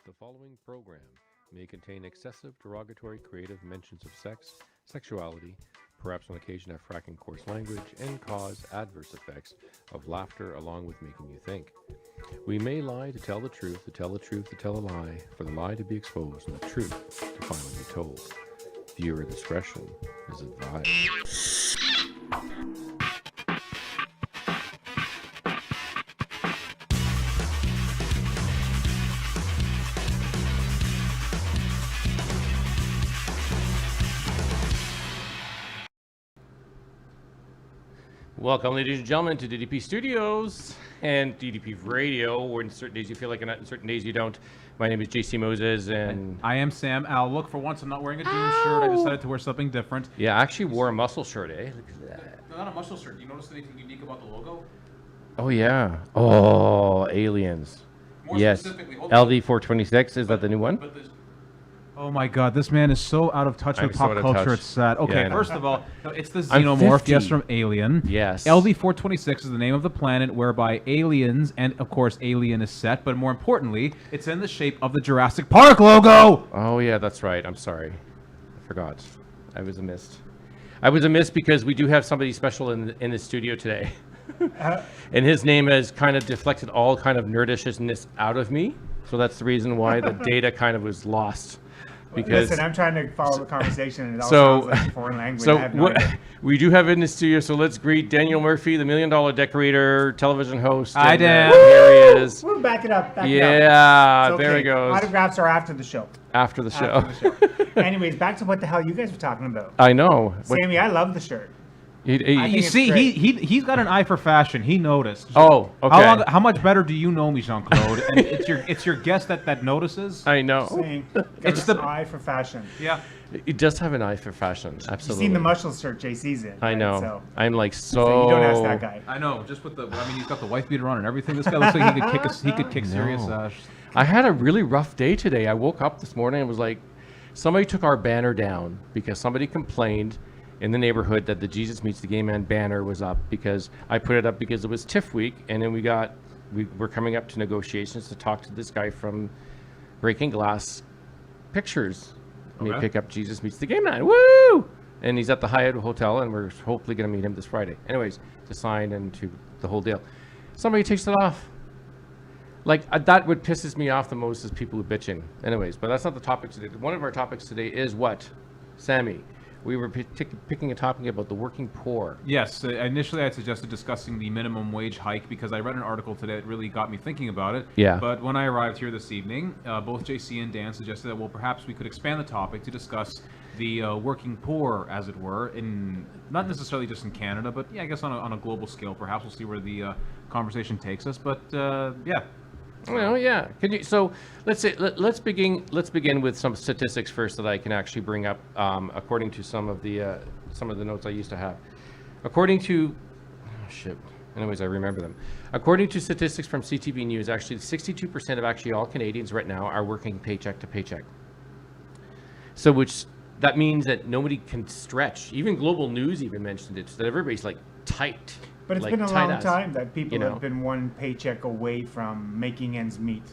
The following program may contain excessive, derogatory, creative mentions of sex, sexuality, perhaps on occasion have fracking coarse language, and cause adverse effects of laughter along with making you think. We may lie to tell the truth, to tell the truth, to tell a lie, for the lie to be exposed and the truth to finally be told. Viewer discretion is advised. Welcome, ladies and gentlemen, to DDP Studios and DDP VRADIO, where in certain days you feel like it, in certain days you don't. My name is JC Moses, and I am Sam Al. Look, for once I'm not wearing a Doom shirt. I decided to wear something different. Yeah, I actually wore a muscle shirt, eh? Look at that. No, not a muscle shirt. Do you notice anything unique about the logo? Oh, yeah. Oh, aliens. More yes. specifically, LD426, is that the new one? Oh my God, this man is so out of touch with pop culture. It's sad. Okay, Yeah, first of all, no, it's the I'm xenomorph, 50. yes, from Alien. Yes. LD426 is the name of the planet whereby aliens, and of course Alien is set, but more importantly, it's in the shape of the Jurassic Park logo! Oh, yeah, that's right. I'm sorry. I forgot. I was amiss. I was amiss because we do have somebody special in the studio today. And his name has kind of deflected all kind of nerdishness out of me. So that's the reason why the data kind of was lost. Because Listen, I'm trying to follow the conversation, and it all so- sounds like a foreign language. So I have no idea. we do have in the studio, so let's greet Daniel Murphy, the $1 Million Decorator, television host. Hi, and, Dan. Here he is. Woo, back it up. Back it up. Yeah, It's okay. there he goes. Autographs are after the show. After the show. After the show. Anyways, back to what the hell you guys were talking about. I know. Sammy, I love the shirt. He- I think You it's see, great. he's got an eye for fashion. He noticed. Oh, okay. How much better do you know me, Jean-Claude? And it's your guest that notices. I know. Saying, It's it's the- the eye for fashion. Yeah. He does have an eye for fashion. You've Absolutely. seen the muscle shirt JC's in. I right? know. So, I'm like so you don't ask that guy. I know, just with the. I mean, he's got the wife beater on and everything. This guy looks like he could kick serious. I had a really rough day today. I woke up this morning and was like, somebody took our banner down because somebody complained in the neighborhood that the Jesus Meets the Gay Man banner was up because I put it up because it was TIFF week, and then we're coming up to negotiations to talk to this guy from Breaking Glass Pictures. And we Okay. pick up Jesus Meets the Gay Man. Woo! And he's at the Hyatt Hotel, and we're hopefully going to meet him this Friday. Anyways, to sign and to the whole deal. Somebody takes it off. Like, that what pisses me off the most is people who bitching. Anyways, but that's not the topic today. One of our topics today is what? Sammy, we were picking a topic about the working poor. Yes, initially I had suggested discussing the minimum wage hike because I read an article today that really got me thinking about it. Yeah. But when I arrived here this evening, both JC and Dan suggested that, well, perhaps we could expand the topic to discuss the working poor, as it were, in not necessarily just in Canada, but yeah, I guess on a global scale. Perhaps we'll see where the conversation takes us. But yeah. Well, yeah. Can you? So let's begin with some statistics first that I can actually bring up, according to some of the notes I used to have. According to, Anyways, I remember them. According to statistics from CTV News, actually 62% of actually all Canadians right now are working paycheck to paycheck. So that means that nobody can stretch. Even Global News even mentioned it, that everybody's like tight. But it's like been a tight long ass, time that people you know? have been one paycheck away from making ends meet.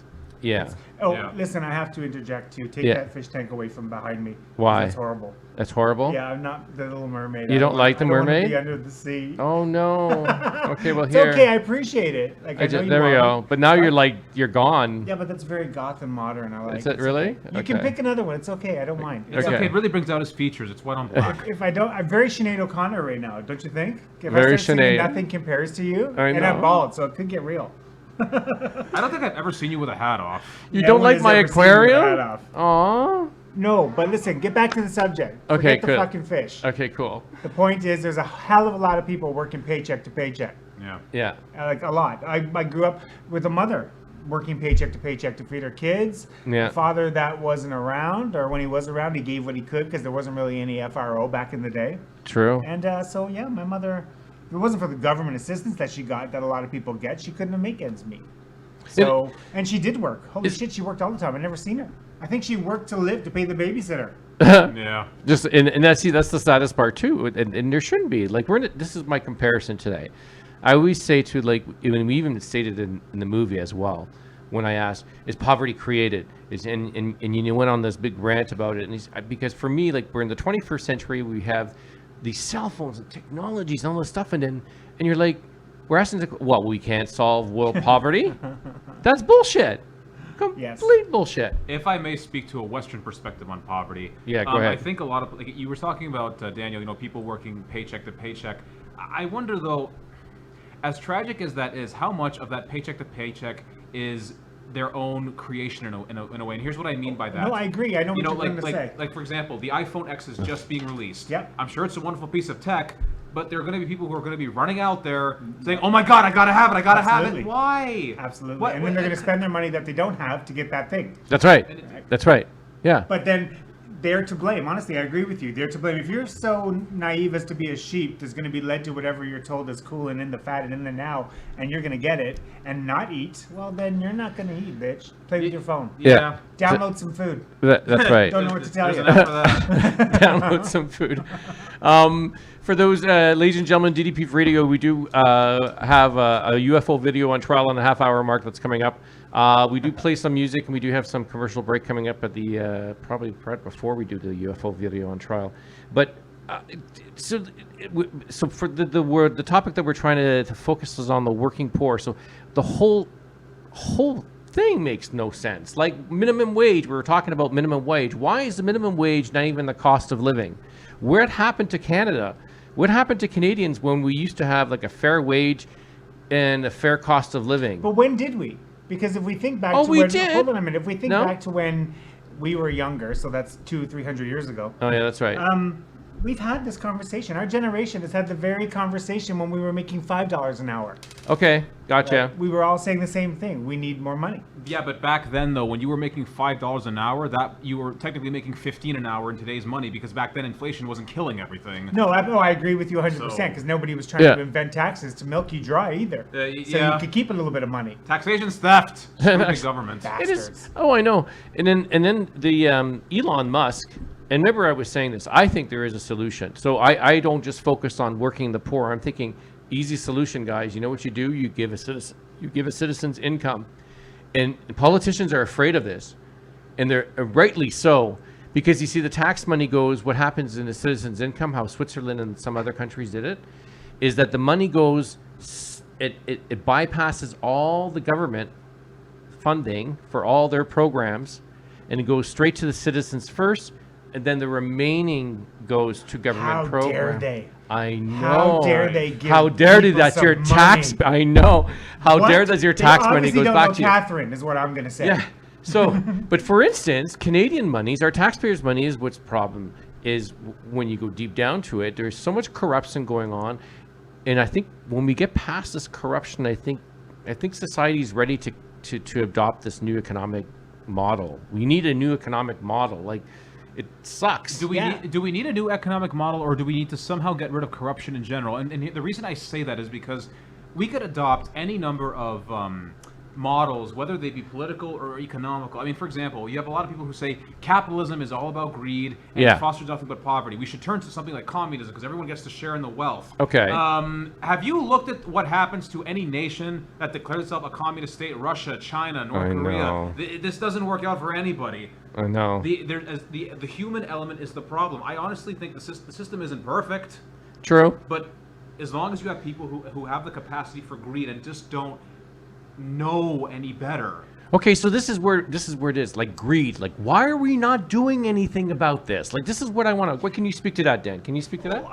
Yeah. Oh, Yeah. listen, I have to interject too. Take Yeah. that fish tank away from behind me. Why? That's horrible. That's horrible. Yeah, I'm not the Little Mermaid. You I don't like The I don't wanna Mermaid? be under the sea. Oh no. Okay, well It's here. okay. I appreciate it. Like, I know you There we are. go. But now you're gone. Yeah, but that's very goth and modern. I like Is it really? You can Okay. pick another one. It's okay. I don't mind. It's Okay. okay. It really brings out his features. It's white on black. If I don't, I'm very Sinead O'Connor right now, don't you think? If Very I start singing Sinead. Nothing Compares to You, I and know. I'm bald, so it could get real. I don't think I've ever seen you with a hat off. You No don't one like has my ever seen you with a hat aquarium? off. Aw. No, but listen, get back to the subject. Okay, Forget the good. fucking fish. Okay, cool. The point is, there's a hell of a lot of people working paycheck to paycheck. Yeah. Yeah. Like a lot. I grew up with a mother working paycheck to feed her kids. Yeah. A father that wasn't around, or when he was around, he gave what he could because there wasn't really any FRO back in the day. True. And so, yeah, my mother, if it wasn't for the government assistance that she got, that a lot of people get, she couldn't make ends meet. So, and she did work. Holy shit, she worked all the time. I never seen her. I think she worked to live to pay the babysitter. Yeah. Just and that's the saddest part too, and there shouldn't be like this is my comparison today. I always say to like when we even stated in the movie as well, when I asked, is poverty created? And you went on this big rant about it. And because for me, like, we're in the 21st century, we have these cell phones and technologies and all this stuff. And you're like, we're asking, well, we can't solve world poverty? That's bullshit. Complete bullshit. If I may speak to a Western perspective on poverty, yeah, go ahead. I think a lot of, like you were talking about, Daniel, people working paycheck to paycheck. I wonder, though, as tragic as that is, how much of that paycheck to paycheck is their own creation in a way? And here's what I mean by that. No, I agree. I know what you're going to say. Like, for example, the iPhone X is just being released. Yep. I'm sure it's a wonderful piece of tech, but there are going to be people who are going to be running out there saying, "Oh my God, I gotta have it! I gotta have it!" Why? Absolutely. And then they're going to spend their money that they don't have to get that thing. That's right. That's right. Yeah. But then they're to blame. Honestly, I agree with you. They're to blame. If you're so naive as to be a sheep that's going to be led to whatever you're told is cool and in the fat and in the now, and you're going to get it and not eat, well, then you're not going to eat, bitch. Play with your phone. Yeah. Download some food. That's right. Don't know what to tell you. Download some food. For those, ladies and gentlemen, DDP VRADIO, we do have a UFO video on trial on the half-hour mark that's coming up. We do play some music, and we do have some commercial break coming up at the probably right before we do the UFO video on trial. But so for the topic that we're trying to focus is on the working poor. So the whole thing makes no sense. Like minimum wage, we were talking about minimum wage. Why is the minimum wage not even the cost of living? What happened to Canada? What happened to Canadians when we used to have like a fair wage and a fair cost of living? But when did we? Because if we think back hold on a minute, if we think back to when we were younger, so that's 200-300 years ago. Oh yeah, that's right. We've had this conversation. Our generation has had the very conversation when we were making $5 an hour. Okay, gotcha. We were all saying the same thing. We need more money. Yeah, but back then, though, when you were making $5 an hour, that you were technically making $15 an hour in today's money, because back then inflation wasn't killing everything. No, I agree with you 100%, because nobody was trying to invent taxes to milk you dry either. So you could keep a little bit of money. Taxation's theft. Screw the government. Bastards. It is. Oh, I know. And then the Elon Musk. And remember, I was saying this. I think there is a solution. So I don't just focus on working the poor. I'm thinking easy solution, guys. You know what you do? You give a citizen's income, and politicians are afraid of this, and they're rightly so, because you see the tax money goes. What happens in the citizen's income? How Switzerland and some other countries did it, is that the money goes. It bypasses all the government funding for all their programs, and it goes straight to the citizens first. And then the remaining goes to government programs. How dare they? I know. How dare they give How dare they? That's your tax. I know. How dare does your tax money goes back to you? Catherine is what I'm going to say. Yeah. So, but for instance, Canadian monies, our taxpayers' money is what's problem is when you go deep down to it. There's so much corruption going on, and I think when we get past this corruption, I think society is ready to adopt this new economic model. We need a new economic model. Like. It sucks. Do we need a new economic model, or do we need to somehow get rid of corruption in general? And the reason I say that is because we could adopt any number of models, whether they be political or economical. I mean, for example, you have a lot of people who say capitalism is all about greed and it fosters nothing but poverty. We should turn to something like communism because everyone gets to share in the wealth. Okay. Have you looked at what happens to any nation that declares itself a communist state? Russia, China, North Korea. This doesn't work out for anybody. I know. The human element is the problem. I honestly think the system isn't perfect. True. But as long as you have people who have the capacity for greed and just don't know any better. Okay, so this is where it is. Like greed. Like, why are we not doing anything about this? Like, this is what I want to. What can you speak to that, Dan? Can you speak to that?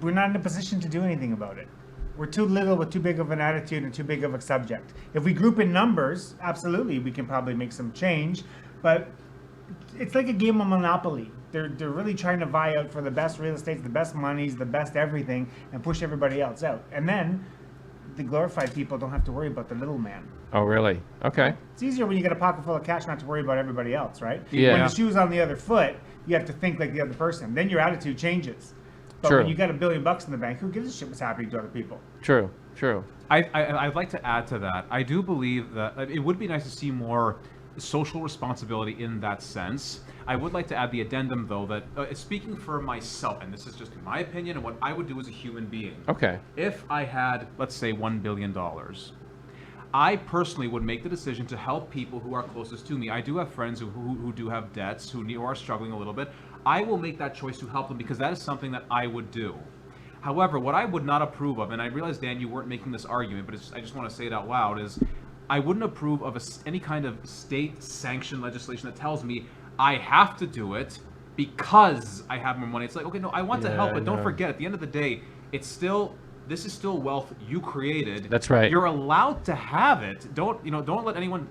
We're not in a position to do anything about it. We're too little with too big of an attitude and too big of a subject. If we group in numbers, absolutely, we can probably make some change. But it's like a game of Monopoly. They're really trying to vie out for the best real estate, the best monies, the best everything, and push everybody else out. And then the glorified people don't have to worry about the little man. Oh, really? Okay. It's easier when you get a pocket full of cash not to worry about everybody else, right? Yeah. When the shoe's on the other foot, you have to think like the other person. Then your attitude changes. But True. when you got $1 billion in the bank, who gives a shit what's happening to other people? True. I'd like to add to that. I do believe that it would be nice to see more social responsibility in that sense. I would like to add the addendum, though, that speaking for myself, and this is just my opinion and what I would do as a human being. Okay. If I had, let's say, $1 billion, I personally would make the decision to help people who are closest to me. I do have friends who do have debts, who are struggling a little bit. I will make that choice to help them because that is something that I would do. However, what I would not approve of, and I realize, Dan, you weren't making this argument, but I just want to say it out loud, is I wouldn't approve of any kind of state-sanctioned legislation that tells me I have to do it because I have more money. It's like, okay, no, I want to help, but don't forget, at the end of the day, this is still wealth you created. That's right. You're allowed to have it. Don't let anyone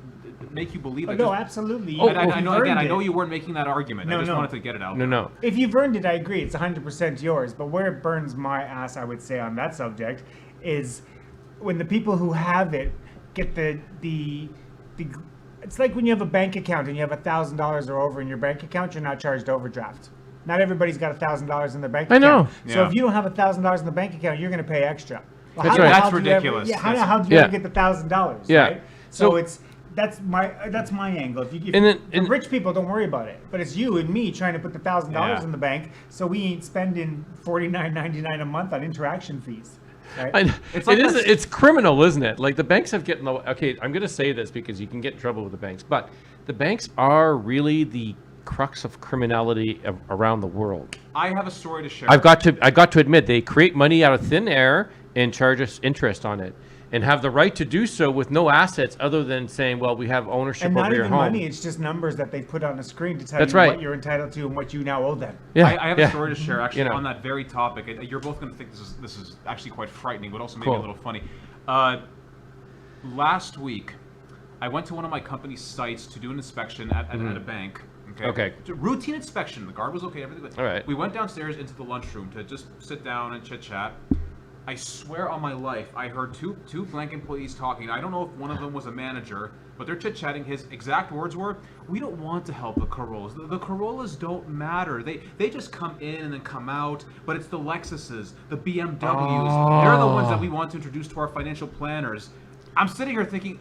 make you believe that. No, absolutely. I know you weren't making that argument. I just wanted to get it out. No. If you've earned it, I agree. It's 100% yours. But where it burns my ass, I would say, on that subject, is when the people who have it get the it's like when you have a bank account and you have $1,000 or over in your bank account, you're not charged overdraft. Not everybody's got $1,000 in their bank account. I know. So if you don't have $1,000 in the bank account, you're going to pay extra. Well, That's right. That's ridiculous. How do you ever get the $1,000? Yeah. Right? So that's my angle. If rich people don't worry about it, but it's you and me trying to put the $1,000 in the bank, so we ain't spending $49.99 a month on interaction fees. Right? It's criminal, isn't it? Like the banks have getting okay. I'm going to say this because you can get in trouble with the banks, but the banks are really the crux of criminality around the world. I have a story to share. I got to admit they create money out of thin air and charge us interest on it, and have the right to do so with no assets other than saying, well, we have ownership over your home. And not even money, it's just numbers that they put on a screen to tell you what you're entitled to and what you now owe them. Yeah, I have a story to share actually on that very topic. You're both going to think this is actually quite frightening, but also maybe a little funny. Last week, I went to one of my company's sites to do an inspection at a bank. Okay. Routine inspection. The guard was okay. Everything was all right. We went downstairs into the lunchroom to just sit down and chit chat. I swear on my life, I heard two blank employees talking. I don't know if one of them was a manager, but they're chit-chatting. His exact words were, "We don't want to help the Corollas. The Corollas don't matter. They just come in and then come out. But it's the Lexuses, the BMWs. They're the ones that we want to introduce to our financial planners." I'm sitting here thinking,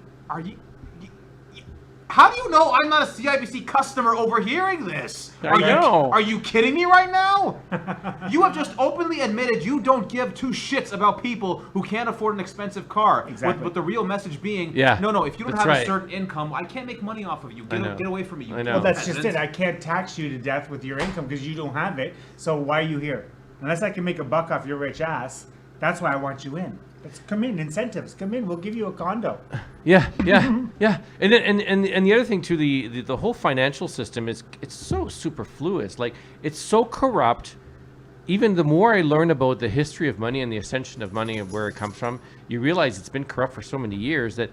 how do you know I'm not a CIBC customer overhearing this? Are you kidding me right now? You have just openly admitted you don't give two shits about people who can't afford an expensive car. Exactly. But the real message being, no, if you don't have a certain income, I can't make money off of you. Get away from me. You know. Well, that's just it. I can't tax you to death with your income because you don't have it. So why are you here? Unless I can make a buck off your rich ass, that's why I want you in. Let's come in, incentives. Come in, we'll give you a condo. Yeah. And the other thing too, the whole financial system it's so superfluous. Like it's so corrupt. Even the more I learn about the history of money and the ascension of money and where it comes from, you realize it's been corrupt for so many years that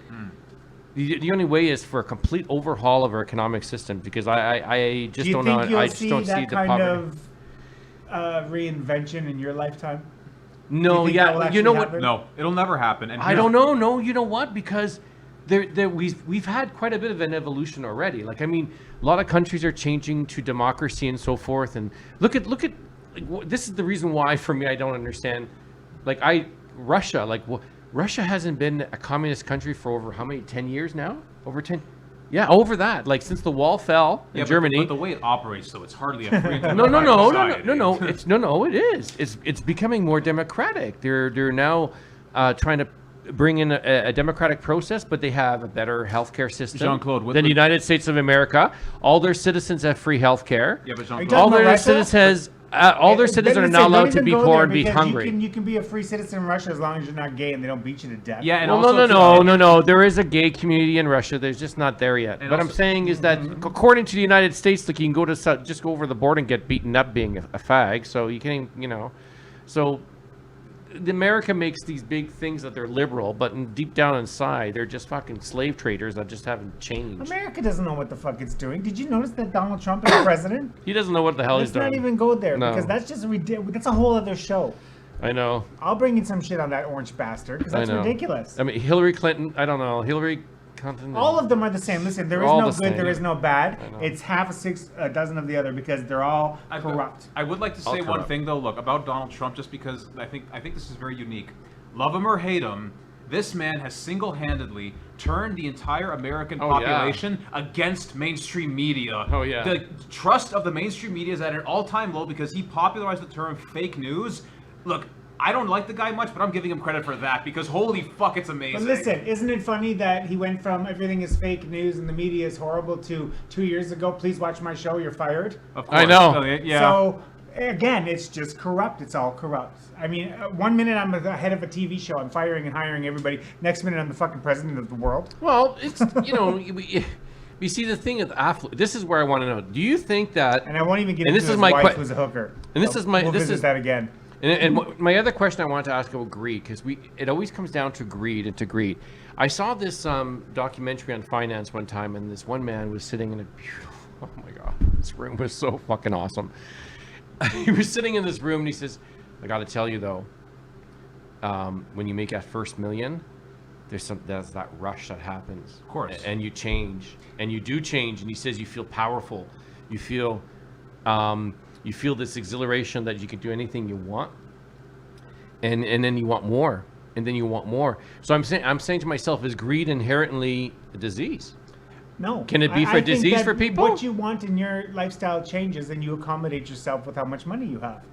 the only way is for a complete overhaul of our economic system. Because I just don't know. I just don't see the poverty. Kind of reinvention in your lifetime? No, you know what? No, it'll never happen. And I don't know. No, you know what? Because we've had quite a bit of an evolution already. Like, I mean, a lot of countries are changing to democracy and so forth. And look at this is the reason why, for me, I don't understand. Like, Russia hasn't been a communist country for over how many? 10 years now? Over 10. Yeah, over that. Like since the wall fell in Germany. But the way it operates, though, it's hardly a free No. It is. It's becoming more democratic. They're now trying to bring in a democratic process, but they have a better healthcare system than the United States of America. All their citizens have free healthcare. Yeah, but Jean-Claude, all their citizens are not allowed to be poor and be hungry. You can be a free citizen in Russia as long as you're not gay and they don't beat you to death. Yeah, and no. There is a gay community in Russia. There's just not there yet. What I'm saying is that according to the United States, like you can go over the border and get beaten up being a fag. So you can, so America makes these big things that they're liberal, but deep down inside, they're just fucking slave traders that just haven't changed. America doesn't know what the fuck it's doing. Did you notice that Donald Trump is president? He doesn't know what the hell he's doing. Let's not even go there because that's just ridiculous. That's a whole other show. I know. I'll bring in some shit on that orange bastard because that's ridiculous. I mean, Hillary Clinton, I don't know. Hillary Clinton. All of them are the same. Listen, there is no good, there is no bad. It's half a dozen of the other because they're all corrupt. I would like to say one thing though, look, about Donald Trump, just because I think this is very unique. Love him or hate him, this man has single-handedly turned the entire American population against mainstream media. Oh yeah. The trust of the mainstream media is at an all-time low because he popularized the term fake news. Look, I don't like the guy much, but I'm giving him credit for that because holy fuck, it's amazing. But listen, isn't it funny that he went from everything is fake news and the media is horrible to 2 years ago, please watch my show, you're fired? Of course. I know. So, yeah. So, again, it's just corrupt. It's all corrupt. I mean, 1 minute I'm the head of a TV show, I'm firing and hiring everybody. Next minute I'm the fucking president of the world. Well, it's, you see the thing of affluent. This is where I want to know. Do you think that? And I won't even get And into this is his my wife who's a hooker. And this is my- We'll this visit is- that again. And my other question I wanted to ask about greed, because it always comes down to greed and to greed. I saw this documentary on finance one time, and this one man was sitting in a beautiful, oh my God, this room was so fucking awesome. He was sitting in this room, and he says, I got to tell you though, when you make that first million, there's that rush that happens. Of course. And you change, and you do change, and he says you feel powerful, you feel this exhilaration that you can do anything you want, and then you want more, and then you want more. So I'm saying to myself, is greed inherently a disease? No. Can it be for I think disease that for people? What you want in your lifestyle changes, and you accommodate yourself with how much money you have.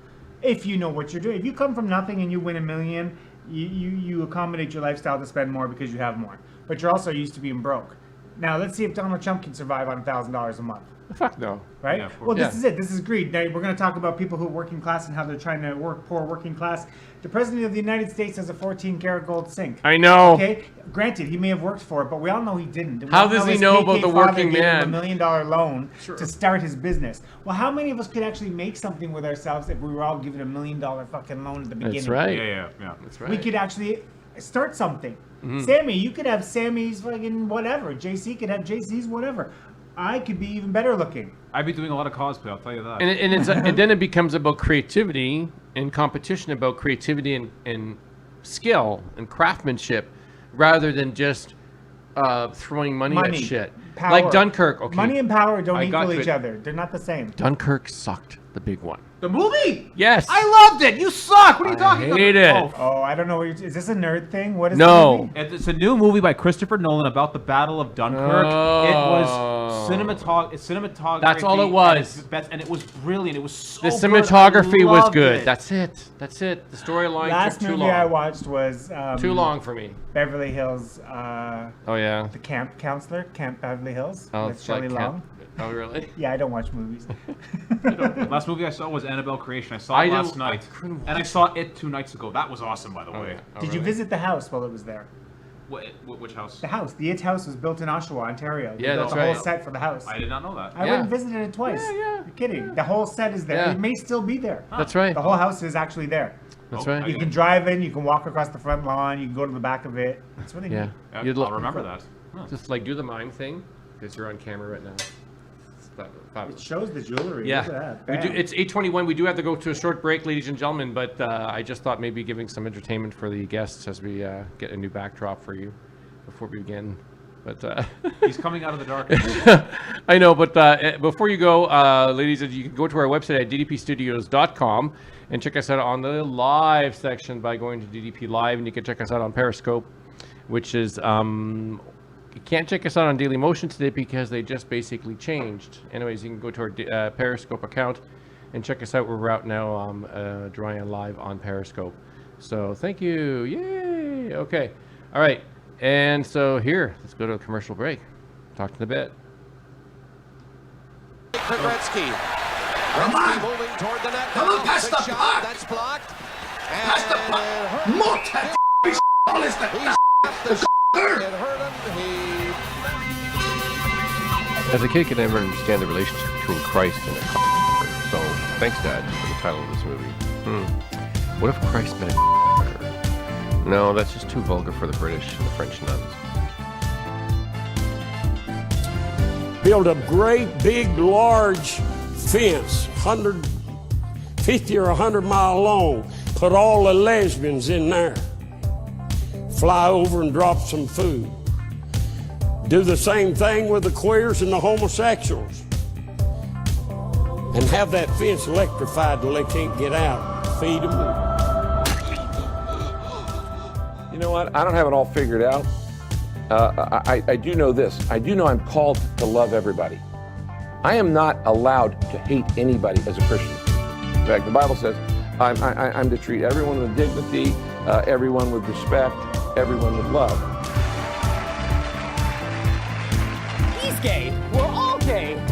If you know what you're doing. If you come from nothing and you win $1 million, you accommodate your lifestyle to spend more because you have more. But you're also used to being broke. Now, let's see if Donald Trump can survive on $1,000 a month. Fuck no. Right? Yeah, of course. Well, this Yeah. is it. This is greed. Now, we're going to talk about people who are working class and how they're trying to work poor working class. The president of the United States has a 14-karat gold sink. I know. Okay? Granted, he may have worked for it, but we all know he didn't. How does he his know KK about the father working gave him man? $1 million loan Sure. to start his business. Well, how many of us could actually make something with ourselves if we were all given $1 million fucking loan at the beginning? That's right. Yeah. That's right. We could actually start something. Mm-hmm. Sammy, you could have Sammy's fucking whatever. JC could have JC's whatever. I could be even better looking. I'd be doing a lot of cosplay, I'll tell you that. And then it becomes about creativity and competition, about creativity and skill and craftsmanship, rather than just throwing money at shit. Power. Like Dunkirk. Okay. Money and power don't I got equal to each it. other. They're not the same. Dunkirk sucked. The big one. The movie? Yes. I loved it! You suck! What are you talking about? hate it. Oh, Oh, I don't know. Is this a nerd thing? What is No. the movie? it's a new movie by Christopher Nolan about the Battle of Dunkirk. It was Oh. cinematography. That's all it was. And it was brilliant. It was so The good. cinematography I was loved good. it. That's it. The storyline Last took too movie I long. watched was Too long for me. Beverly Hills, Oh yeah. the camp counselor, Camp Beverly Hills, Oh, with it's Shelley like Long. Oh really? Yeah, I don't watch movies. Last movie I saw was Annabelle Creation. I saw I it don't- last night. I couldn't And I saw it 2 nights ago. That was awesome, by the Oh, way. yeah. Oh, Did you really? visit the house while it was there? Which house? The house. The It House was built in Oshawa, Ontario. They Yeah, built that's the whole right. set for the house. I did not know that. I Yeah. went and visited it twice. Yeah. You're kidding. The whole set is there. Yeah. It may still be there. That's right. The whole house is actually there. That's Oh, right. You can drive in, you can walk across the front lawn, you can go to the back of it. It's really Yeah. neat. Yeah, You'd I'll look- remember that. Huh. Just like do the mime thing, because you're on camera right now. It Fabulous. shows the jewelry. Yeah, Look at we that. do, Bam. it's 8:21. We do have to go to a short break, ladies and gentlemen, but I just thought maybe giving some entertainment for the guests as we get a new backdrop for you before we begin. But He's coming out of the darkness. I know, but before you go, ladies, you can go to our website at ddpstudios.com and check us out on the live section by going to DDP Live, and you can check us out on Periscope, which is you can't check us out on Daily Motion today because they just basically changed. Anyways, you can go to our Periscope account and check us out. We're out now drawing live on Periscope. So thank you. Yay. Okay. All right. And so here, let's go to a commercial break. Talk to the bit. For Gretzky. Gretzky moving toward the net. Come on, now. pass Big the shot. puck. That's blocked. Pass the puck. Mort that all is the It hurt him. He As a kid, I could never understand the relationship between Christ and a so thanks, Dad, for the title of this movie. What if Christ met a No, that's just too vulgar for the British and the French nuns. Build a great, big, large fence, 150 or 100-mile long. Put all the lesbians in there. Fly over and drop some food. Do the same thing with the queers and the homosexuals. And have that fence electrified till they can't get out. Feed them. You know what? I don't have it all figured out. I do know this. I do know I'm called to love everybody. I am not allowed to hate anybody as a Christian. In fact, the Bible says, I'm to treat everyone with dignity, everyone with respect, everyone with love. He's gay. We're all gay.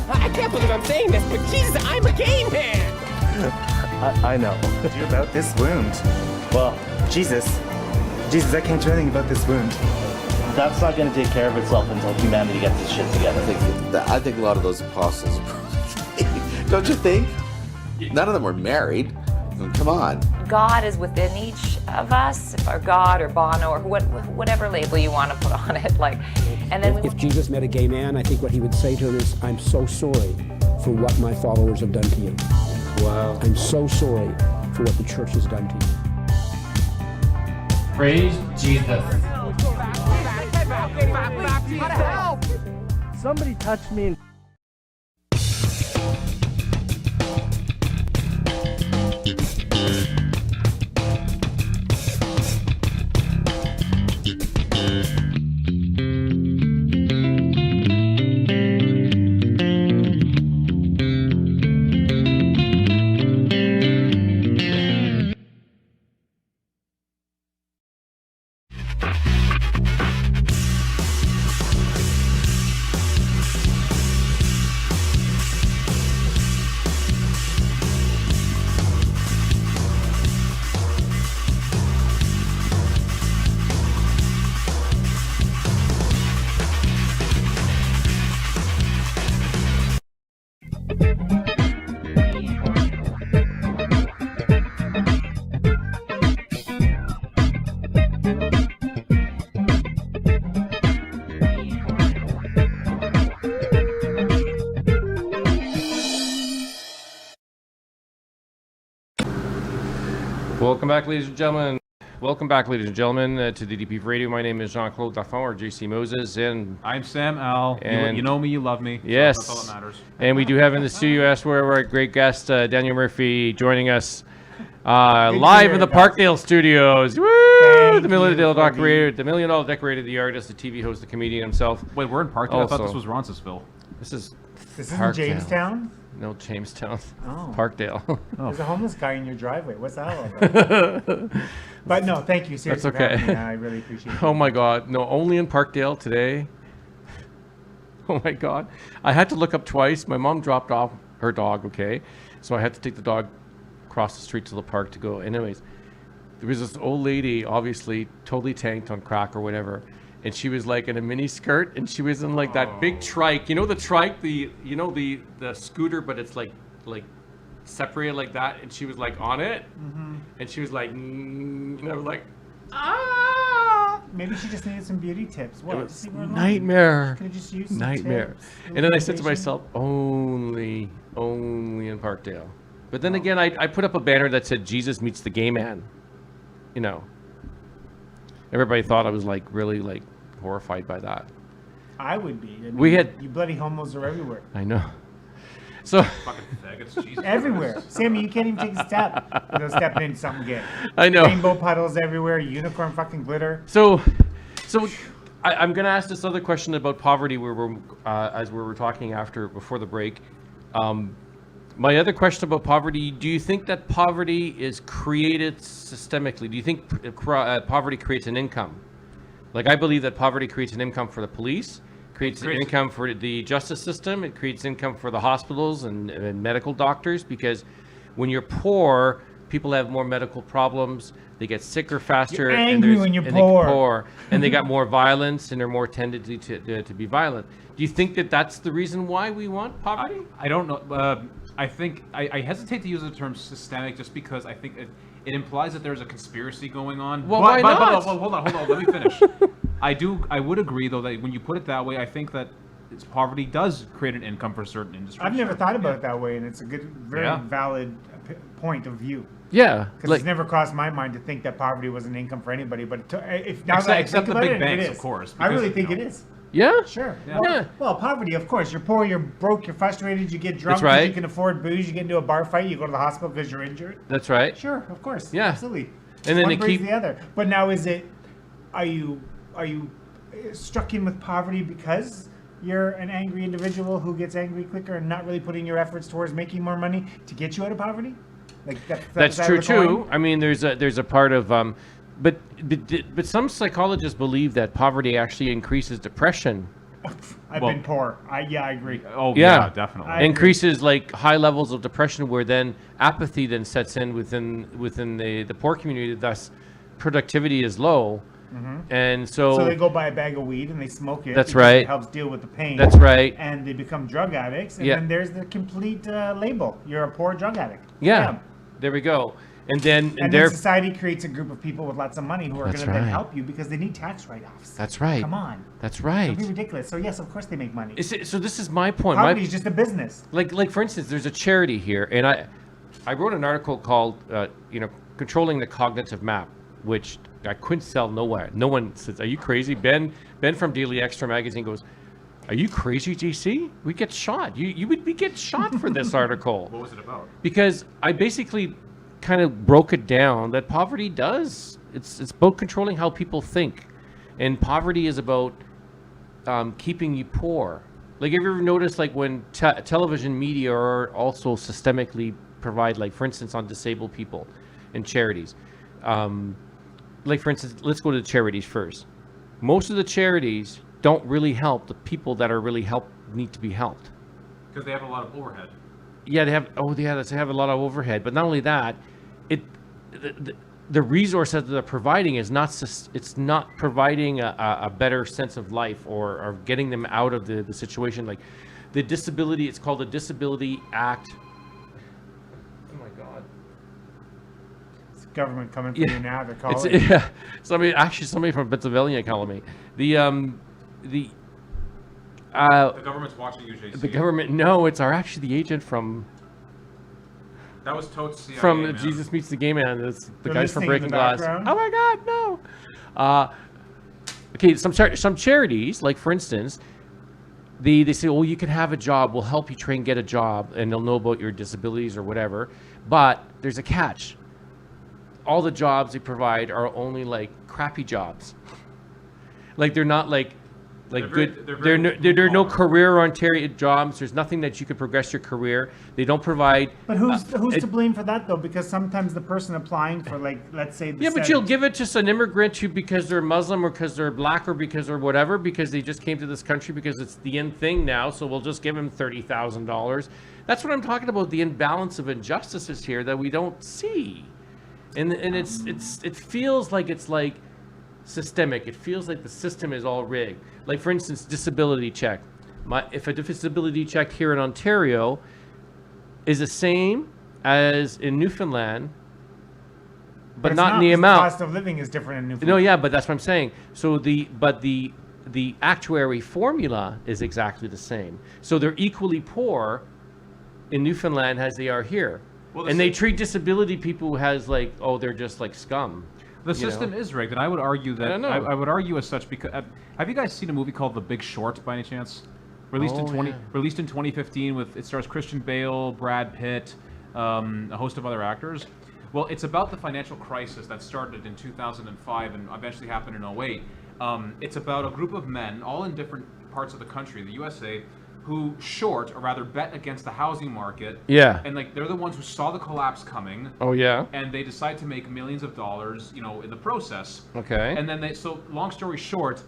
I can't believe I'm saying this, but Jesus, I'm a gay man. I know. Do about this wound? Well, Jesus, I can't do anything about this wound. That's not going to take care of itself until humanity gets its shit together. I think a lot of those apostles, don't you think? None of them were married. I mean, come on. God is within each of us, or God, or Bono, or whatever label you want to put on it. Like, and then if Jesus met a gay man, I think what he would say to him is, "I'm so sorry for what my followers have done to you. Wow. I'm so sorry for what the church has done to you." Praise Jesus. Somebody touched me and Welcome back, ladies and gentlemen. Welcome back, ladies and gentlemen, to DDP VRADIO. My name is Jean-Claude Lafont, or JC Moses, and I'm Sam Al. You know me, you love me. Yes. So that's all that matters. And we do have in the studio, as we're our great guest, Daniel Murphy, joining us live in the Parkdale studios. Woo! The $1 million decorated, the artist, the TV host, the comedian himself. Wait, we're in Parkdale? I thought this was Roncesville. This is in Jamestown? No, Jamestown. Oh. Parkdale. There's a homeless guy in your driveway. What's that all about? But no, thank you. Seriously, That's okay. for having me. I really appreciate it. Oh my God. No, only in Parkdale today. Oh my God. I had to look up twice. My mom dropped off her dog, okay? So I had to take the dog across the street to the park to go. Anyways, there was this old lady, obviously totally tanked on crack or whatever. And she was like in a mini skirt, and she was in like that big trike. You know the trike, the scooter, but it's like separated like that. And she was like on it, and she was like, and I was like, ah. Maybe she just needed some beauty tips. What? It was nightmare. Could have just used some Nightmare. tips, And then I said to myself, only in Parkdale. But then again, I put up a banner that said Jesus meets the gay man. You know. Everybody thought I was like really like horrified by that. I would be. I mean, We had- you bloody homos are everywhere. I know. So Fucking faggots, Jesus. Everywhere. Sammy, you can't even take a step without stepping into something gay. I know. Rainbow puddles everywhere, unicorn fucking glitter. So I'm gonna ask this other question about poverty, where we're as we were talking before the break. My other question about poverty: do you think that poverty is created systemically? Do you think poverty creates an income? Like, I believe that poverty creates an income for the police, creates an income for the justice system, it creates income for the hospitals and medical doctors, because when you're poor, people have more medical problems, they get sicker faster. You're angry when you're poor. And they got more violence, and they're more tendency to be violent. Do you think that that's the reason why we want poverty? I don't know. I think I hesitate to use the term systemic just because I think it implies that there's a conspiracy going on. Well, why not? Hold on. Let me finish. I would agree, though, that when you put it that way, I think that poverty does create an income for certain industries. I've never thought about it that way, and it's a good, very valid point of view. Yeah. Because it's never crossed my mind to think that poverty was an income for anybody, but if now that I except think the about big it, banks, it is. of course. I really think it is. Yeah? Sure. Yeah. Well, poverty, of course. You're poor, you're broke, you're frustrated, you get drunk That's right. because you can afford booze, you get into a bar fight, you go to the hospital because you're injured. That's right. Sure, of course. Yeah. Absolutely. And then One they brings keep the other. But now are you struck in with poverty because you're an angry individual who gets angry quicker and not really putting your efforts towards making more money to get you out of poverty? Like That's side true of the coin. too. I mean, there's a part of but some psychologists believe that poverty actually increases depression. I've been poor. I agree. Oh yeah, definitely. I agree. Increases like high levels of depression, where then apathy then sets in within the poor community. Thus, productivity is low, and So they go buy a bag of weed and they smoke it. That's because right. It helps deal with the pain. That's right. And they become drug addicts. And Yeah. then there's the complete label. You're a poor drug addict. Yeah, there we go. And then And then society creates a group of people with lots of money who are going to then right. help you because they need tax write-offs. That's right. Come on. That's right. It'd be ridiculous. So yes, of course they make money. So this is my point. Poverty is just a business. Like for instance, there's a charity here, and I wrote an article called Controlling the Cognitive Map, which I couldn't sell nowhere. No one says, "Are you crazy?" Ben from Daily Extra magazine goes, "Are you crazy, JC? We get shot. You would get shot for this article." What was it about? Because I basically kind of broke it down that poverty does. It's about controlling how people think, and poverty is about keeping you poor. Like, have you ever noticed, like, when television media are also systemically provide, like, for instance, on disabled people and charities. Like, for instance, let's go to the charities first. Most of the charities don't really help the people that are really need to be helped. Because they have a lot of overhead. Yeah, they have a lot of overhead. But not only that, the resource that they're providing is not providing a better sense of life or getting them out of the situation. Like the disability, it's called the Disability Act. Oh my God. It's government coming for you now. They're calling. Somebody from Pennsylvania calling me. The government's watching you, JC. The government, no, it's actually the agent from. That was totes CIA, from man. Jesus Meets the Gay Man. It's the They're guys from listening in Breaking the Glass. background? Oh my God, no. Okay, some charities, like for instance, they say, "Oh, you can have a job. We'll help you try and get a job, and they'll know about your disabilities or whatever." But there's a catch. All the jobs they provide are only like crappy jobs. Like they're not like good. There are no career-oriented jobs. There's nothing that you could progress your career. They don't provide. But who's to blame for that though? Because sometimes the person applying for, like, let's say. But you'll give it to an immigrant who, because they're Muslim or because they're black or because they're whatever, because they just came to this country because it's the in thing now. So we'll just give them $30,000. That's what I'm talking about. The imbalance of injustices here that we don't see, and it feels like it's like systemic. It feels like the system is all rigged. Like, for instance, disability check. If a disability check here in Ontario is the same as in Newfoundland, but not in the amount. The cost of living is different in Newfoundland. No, yeah, but that's what I'm saying. So the actuary formula is exactly the same. So they're equally poor in Newfoundland as they are here. And they treat disability people as like, oh, they're just like scum. The system is rigged, and I would argue that I would argue as such because have you guys seen a movie called The Big Short by any chance? Released in 2015 with it stars Christian Bale, Brad Pitt, a host of other actors. Well, it's about the financial crisis that started in 2005 and eventually happened in 2008. It's about a group of men, all in different parts of the country, the USA, who short, or rather bet against the housing market. Yeah. And like they're the ones who saw the collapse coming. Oh yeah. And they decide to make millions of dollars, in the process. Okay. And then so long story short,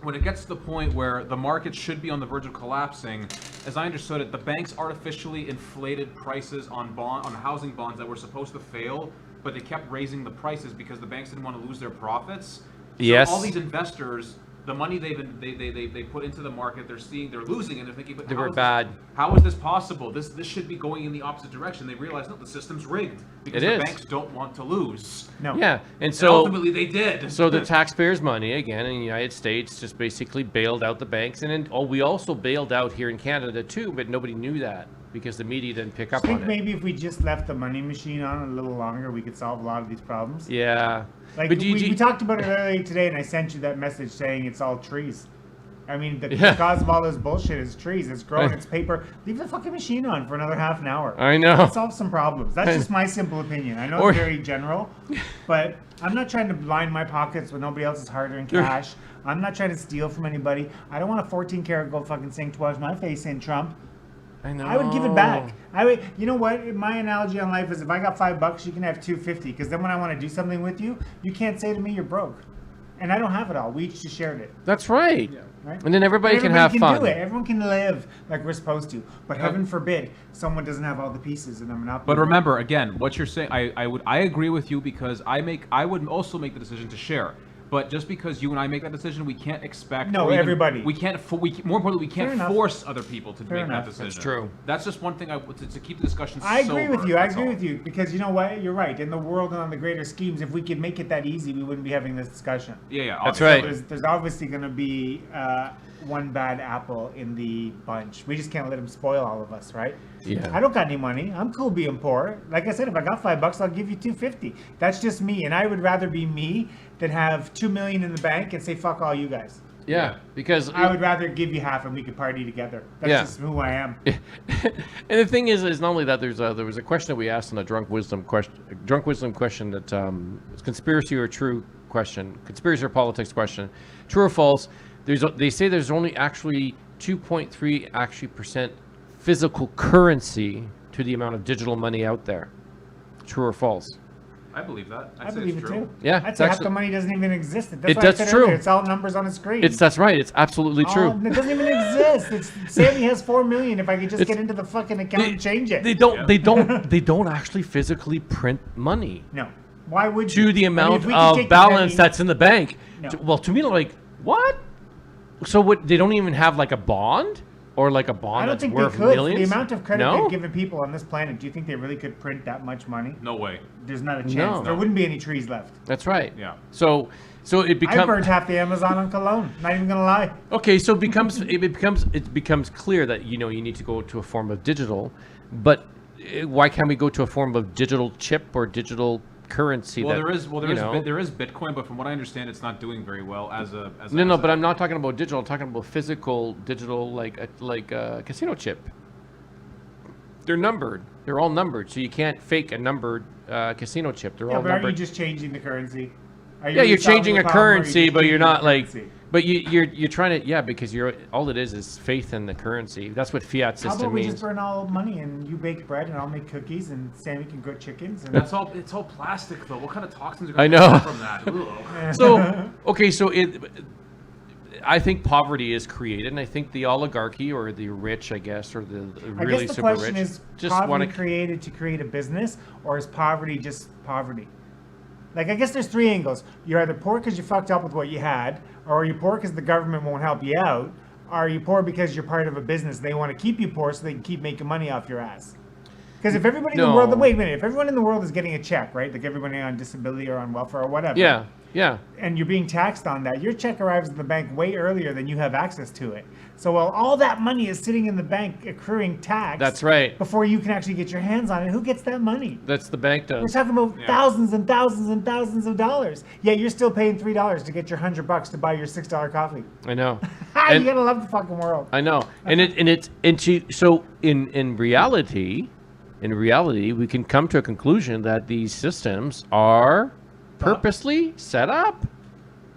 when it gets to the point where the market should be on the verge of collapsing, as I understood it, the banks artificially inflated prices on housing bonds that were supposed to fail, but they kept raising the prices because the banks didn't want to lose their profits. So all these investors, the money they put into the market, they're losing, and they're thinking, but how is this possible? This should be going in the opposite direction. They realize, no, the system's rigged because the banks don't want to lose. No. Yeah, and so ultimately they did. So the taxpayers' money again in the United States just basically bailed out the banks, and then we also bailed out here in Canada too, but nobody knew that because the media didn't pick up on it. I think maybe if we just left the money machine on a little longer, we could solve a lot of these problems. Yeah. Like we talked about it earlier today, and I sent you that message saying it's all trees. I mean, the cause of all this bullshit is trees. It's growing, it's paper. Leave the fucking machine on for another half an hour. I know. It'll solve some problems. That's just my simple opinion. I know it's very general, but I'm not trying to line my pockets with nobody else's hard-earned cash. I'm not trying to steal from anybody. I don't want a 14-karat gold fucking saying towards my face in Trump. I know. I would give it back. I would. You know what? My analogy on life is if I got $5, you can have $2.50. Because then when I want to do something with you, you can't say to me you're broke. And I don't have it all. We each just shared it. That's right. Yeah. Right? And then everybody can have fun. Do it. Everyone can live like we're supposed to. But heaven forbid someone doesn't have all the pieces and I'm not. But remember, again, what you're saying, I agree with you because I would also make the decision to share. But just because you and I make that decision, we can't expect. Everybody. We can't. More importantly, we can't force other people to make that decision. That's true. That's just one thing to keep the discussion. I agree with you. I agree with you because you know what? You're right. In the world and on the greater schemes, if we could make it that easy, we wouldn't be having this discussion. Yeah. That's right. There's obviously going to be one bad apple in the bunch. We just can't let him spoil all of us, right? Yeah. I don't got any money. I'm cool being poor. Like I said, if I got $5, I'll give you $2.50. That's just me, and I would rather be me than have $2 million in the bank and say fuck all you guys. Yeah, because I would rather give you half and we could party together. That's just who I am. And the thing is not only that there was a question that we asked on a drunk wisdom question that it's conspiracy or true question, conspiracy or politics question, true or false. They say there's only actually 2.3% physical currency to the amount of digital money out there. True or false? I believe that. I believe it too. Yeah, I'd say half the money doesn't even exist. That's true. It's all numbers on a screen. That's right. It's absolutely true. It doesn't even exist. Sammy has $4 million. If I could just get into the fucking account and change it. They don't actually physically print money. No. Why would you? To the amount of balance that's in the bank. No. Well, to me, like what? So what? They don't even have like a bond. Or like a bond that's worth millions? I don't think they could. The amount of credit they've given people on this planet, do you think they really could print that much money? No way. There's not a chance. No. There wouldn't be any trees left. That's right. Yeah. So it becomes. I burned half the Amazon on cologne. Not even gonna lie. Okay, so it becomes clear that you need to go to a form of digital, but why can't we go to a form of digital chip or digital currency? There is Bitcoin, but from what I understand, it's not doing very well as a. But I'm not talking about digital. I'm talking about physical digital, like a casino chip. They're numbered. They're all numbered, so you can't fake a numbered casino chip. They're all but numbered. aren't you just changing the currency? You're changing a currency, but you're not like. But you're trying to because all it is faith in the currency. That's what fiat system means. How about we just burn all money and you bake bread and I'll make cookies and Sammy can grow chickens. And it's all plastic though. What kind of toxins are I going know. to come from that? I think poverty is created, and I think the oligarchy or the rich, I guess, or the really I guess the super question rich, is just poverty created to create a business, or is poverty just poverty? Like, I guess there's three angles. You're either poor because you fucked up with what you had, or are you poor because the government won't help you out, or are you poor because you're part of a business? They want to keep you poor so they can keep making money off your ass. Because if everybody in the world, wait a minute, if everyone in the world is getting a check, right, like everybody on disability or on welfare or whatever, yeah, and you're being taxed on that, your check arrives in the bank way earlier than you have access to it. So while all that money is sitting in the bank accruing tax, that's right, before you can actually get your hands on it, who gets that money? That's the bank does. We're talking about thousands and thousands and thousands of dollars. Yet you're still paying $3 to get your $100 to buy your $6 coffee. I know. You gotta love the fucking world. I know, so in reality, we can come to a conclusion that these systems are purposely set up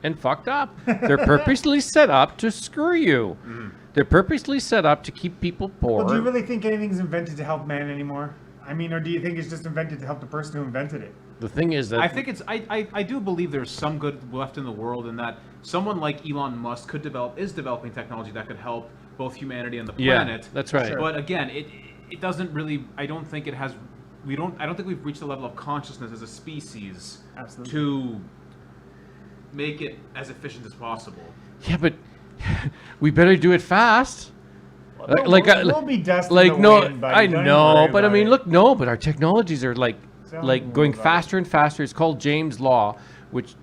and fucked up. They're purposely set up to screw you. Mm-hmm. They're purposely set up to keep people poor. Well, do you really think anything's invented to help man anymore? I mean, or do you think it's just invented to help the person who invented it? The thing is that I think I do believe there's some good left in the world, and that someone like Elon Musk is developing technology that could help both humanity and the planet. Yeah, that's right. But again, it doesn't really. I don't think it has. I don't think we've reached the level of consciousness as a species to make it as efficient as possible. Yeah, but we better do it fast. We'll be dust in the wind, buddy. I Don't know, even worry but I about mean, it. but our technologies are like going faster and faster. It's called James' Law, which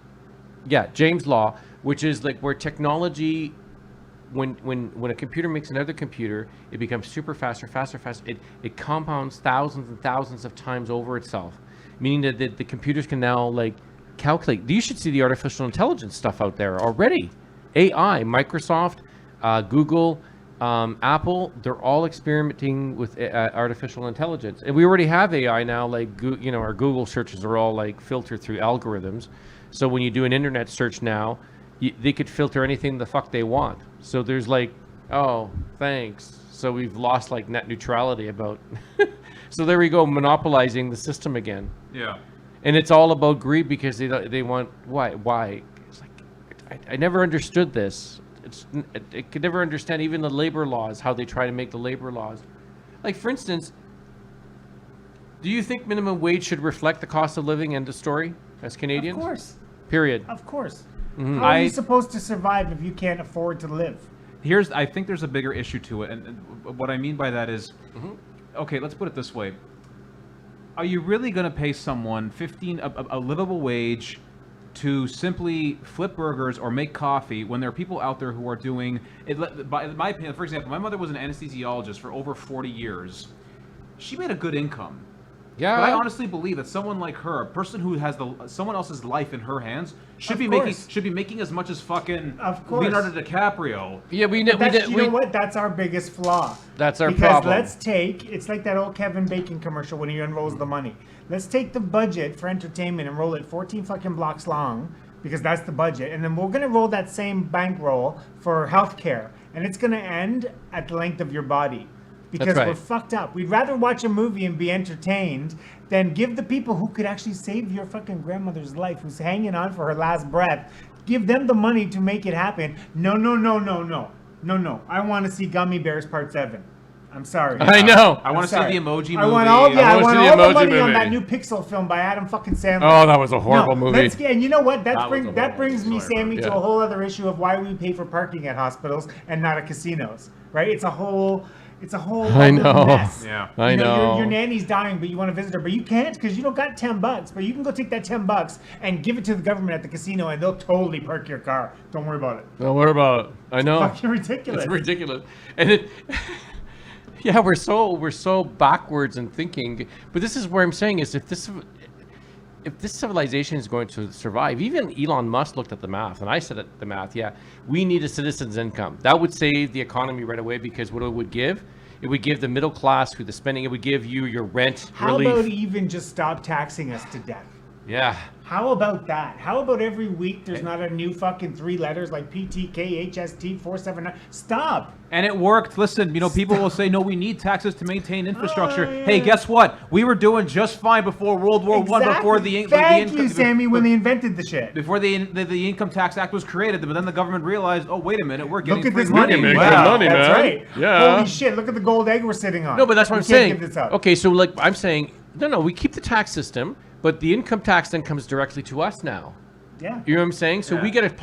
is like where technology, when a computer makes another computer, it becomes super faster. It compounds thousands and thousands of times over itself, meaning that the computers can now like calculate. You should see the artificial intelligence stuff out there already. AI, Microsoft, Google, Apple, they're all experimenting with artificial intelligence, and we already have AI now. Like our Google searches are all like filtered through algorithms. So when you do an internet search now, they could filter anything the fuck they want. So there's like, oh, thanks, So we've lost like net neutrality about. So there we go, monopolizing the system again. Yeah. And it's all about greed because they want why? It's like I never understood this. I could never understand even the labor laws, how they try to make the labor laws. Like for instance, do you think minimum wage should reflect the cost of living? End of story. As Canadians. Of course. Period. Of course. Mm-hmm. How are you supposed to survive if you can't afford to live? I think there's a bigger issue to it, and what I mean by that is, okay, let's put it this way: are you really going to pay someone a livable wage to simply flip burgers or make coffee when there are people out there who are doing it? By my opinion, for example, my mother was an anesthesiologist for over 40 years. She made a good income. Yeah. But I honestly believe that someone like her, a person who has someone else's life in her hands, should be making as much as fucking Leonardo DiCaprio. Yeah, you know what? That's our biggest flaw. That's our because problem. It's like that old Kevin Bacon commercial when he unrolls the money. Let's take the budget for entertainment and roll it 14 fucking blocks long, because that's the budget, and then we're gonna roll that same bankroll for healthcare, and it's gonna end at the length of your body. Because we're fucked up. We'd rather watch a movie and be entertained than give the people who could actually save your fucking grandmother's life, who's hanging on for her last breath, give them the money to make it happen. No. I want to see Gummy Bears Part 7. I'm sorry. I know. I want to see the Emoji movie. I want all the money movie on that new Pixel film by Adam fucking Sandler. Oh, that was a horrible movie. And you know what? That brings me, Sammy, to a whole other issue of why we pay for parking at hospitals and not at casinos. Right? It's a whole I know. mess. Yeah. I know. Your nanny's dying, but you want to visit her, but you can't because you don't got $10. But you can go take that $10 and give it to the government at the casino, and they'll totally park your car. Don't worry about it. Don't worry about it. I know. It's fucking ridiculous. It's ridiculous, and yeah, we're so backwards in thinking. But this is where I'm saying is if this civilization is going to survive, even Elon Musk looked at the math, and I said at the math, yeah, we need a citizen's income. That would save the economy right away, because what it would give the middle class who the spending, it would give you your rent relief. How about even just stop taxing us to death? Yeah. How about that? How about every week there's not a new fucking 3 letters like PTK, HST, 479? Stop. And it worked. Listen, people will say, no, we need taxes to maintain infrastructure. Hey, guess what? We were doing just fine before World War I, before the Thank you, Sammy, when they invented the shit. Before the Income Tax Act was created, but then the government realized, oh, wait a minute, we're getting look at free this money. money. Wow. That's man. right. Yeah. Holy shit, look at the gold egg we're sitting on. No, but that's what I'm can't saying. Give this up. Okay, so like I'm saying, no, we keep the tax system, but the income tax then comes directly to us now. Yeah. You know what I'm saying? So we get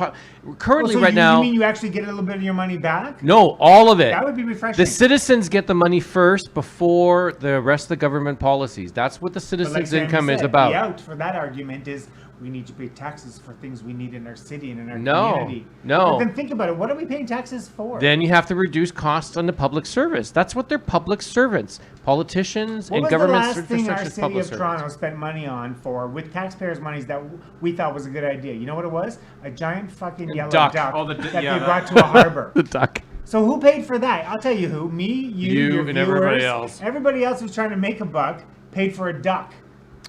currently so now. You mean you actually get a little bit of your money back? No, all of it. That would be refreshing. The citizens get the money first before the rest of the government policies. That's what the citizens' income is about. The out for that argument is we need to pay taxes for things we need in our city and in our community. No. But then think about it. What are we paying taxes for? Then you have to reduce costs on the public service. That's what they're public servants. Politicians and government What was the last thing our city public of servants. Toronto spent money on for with taxpayers' monies that we thought was a good idea? You know what it was? A giant fucking yellow duck that they brought to a harbor. The duck. So who paid for that? I'll tell you who. Me, you your and viewers, everybody else. Everybody else who's trying to make a buck paid for a duck.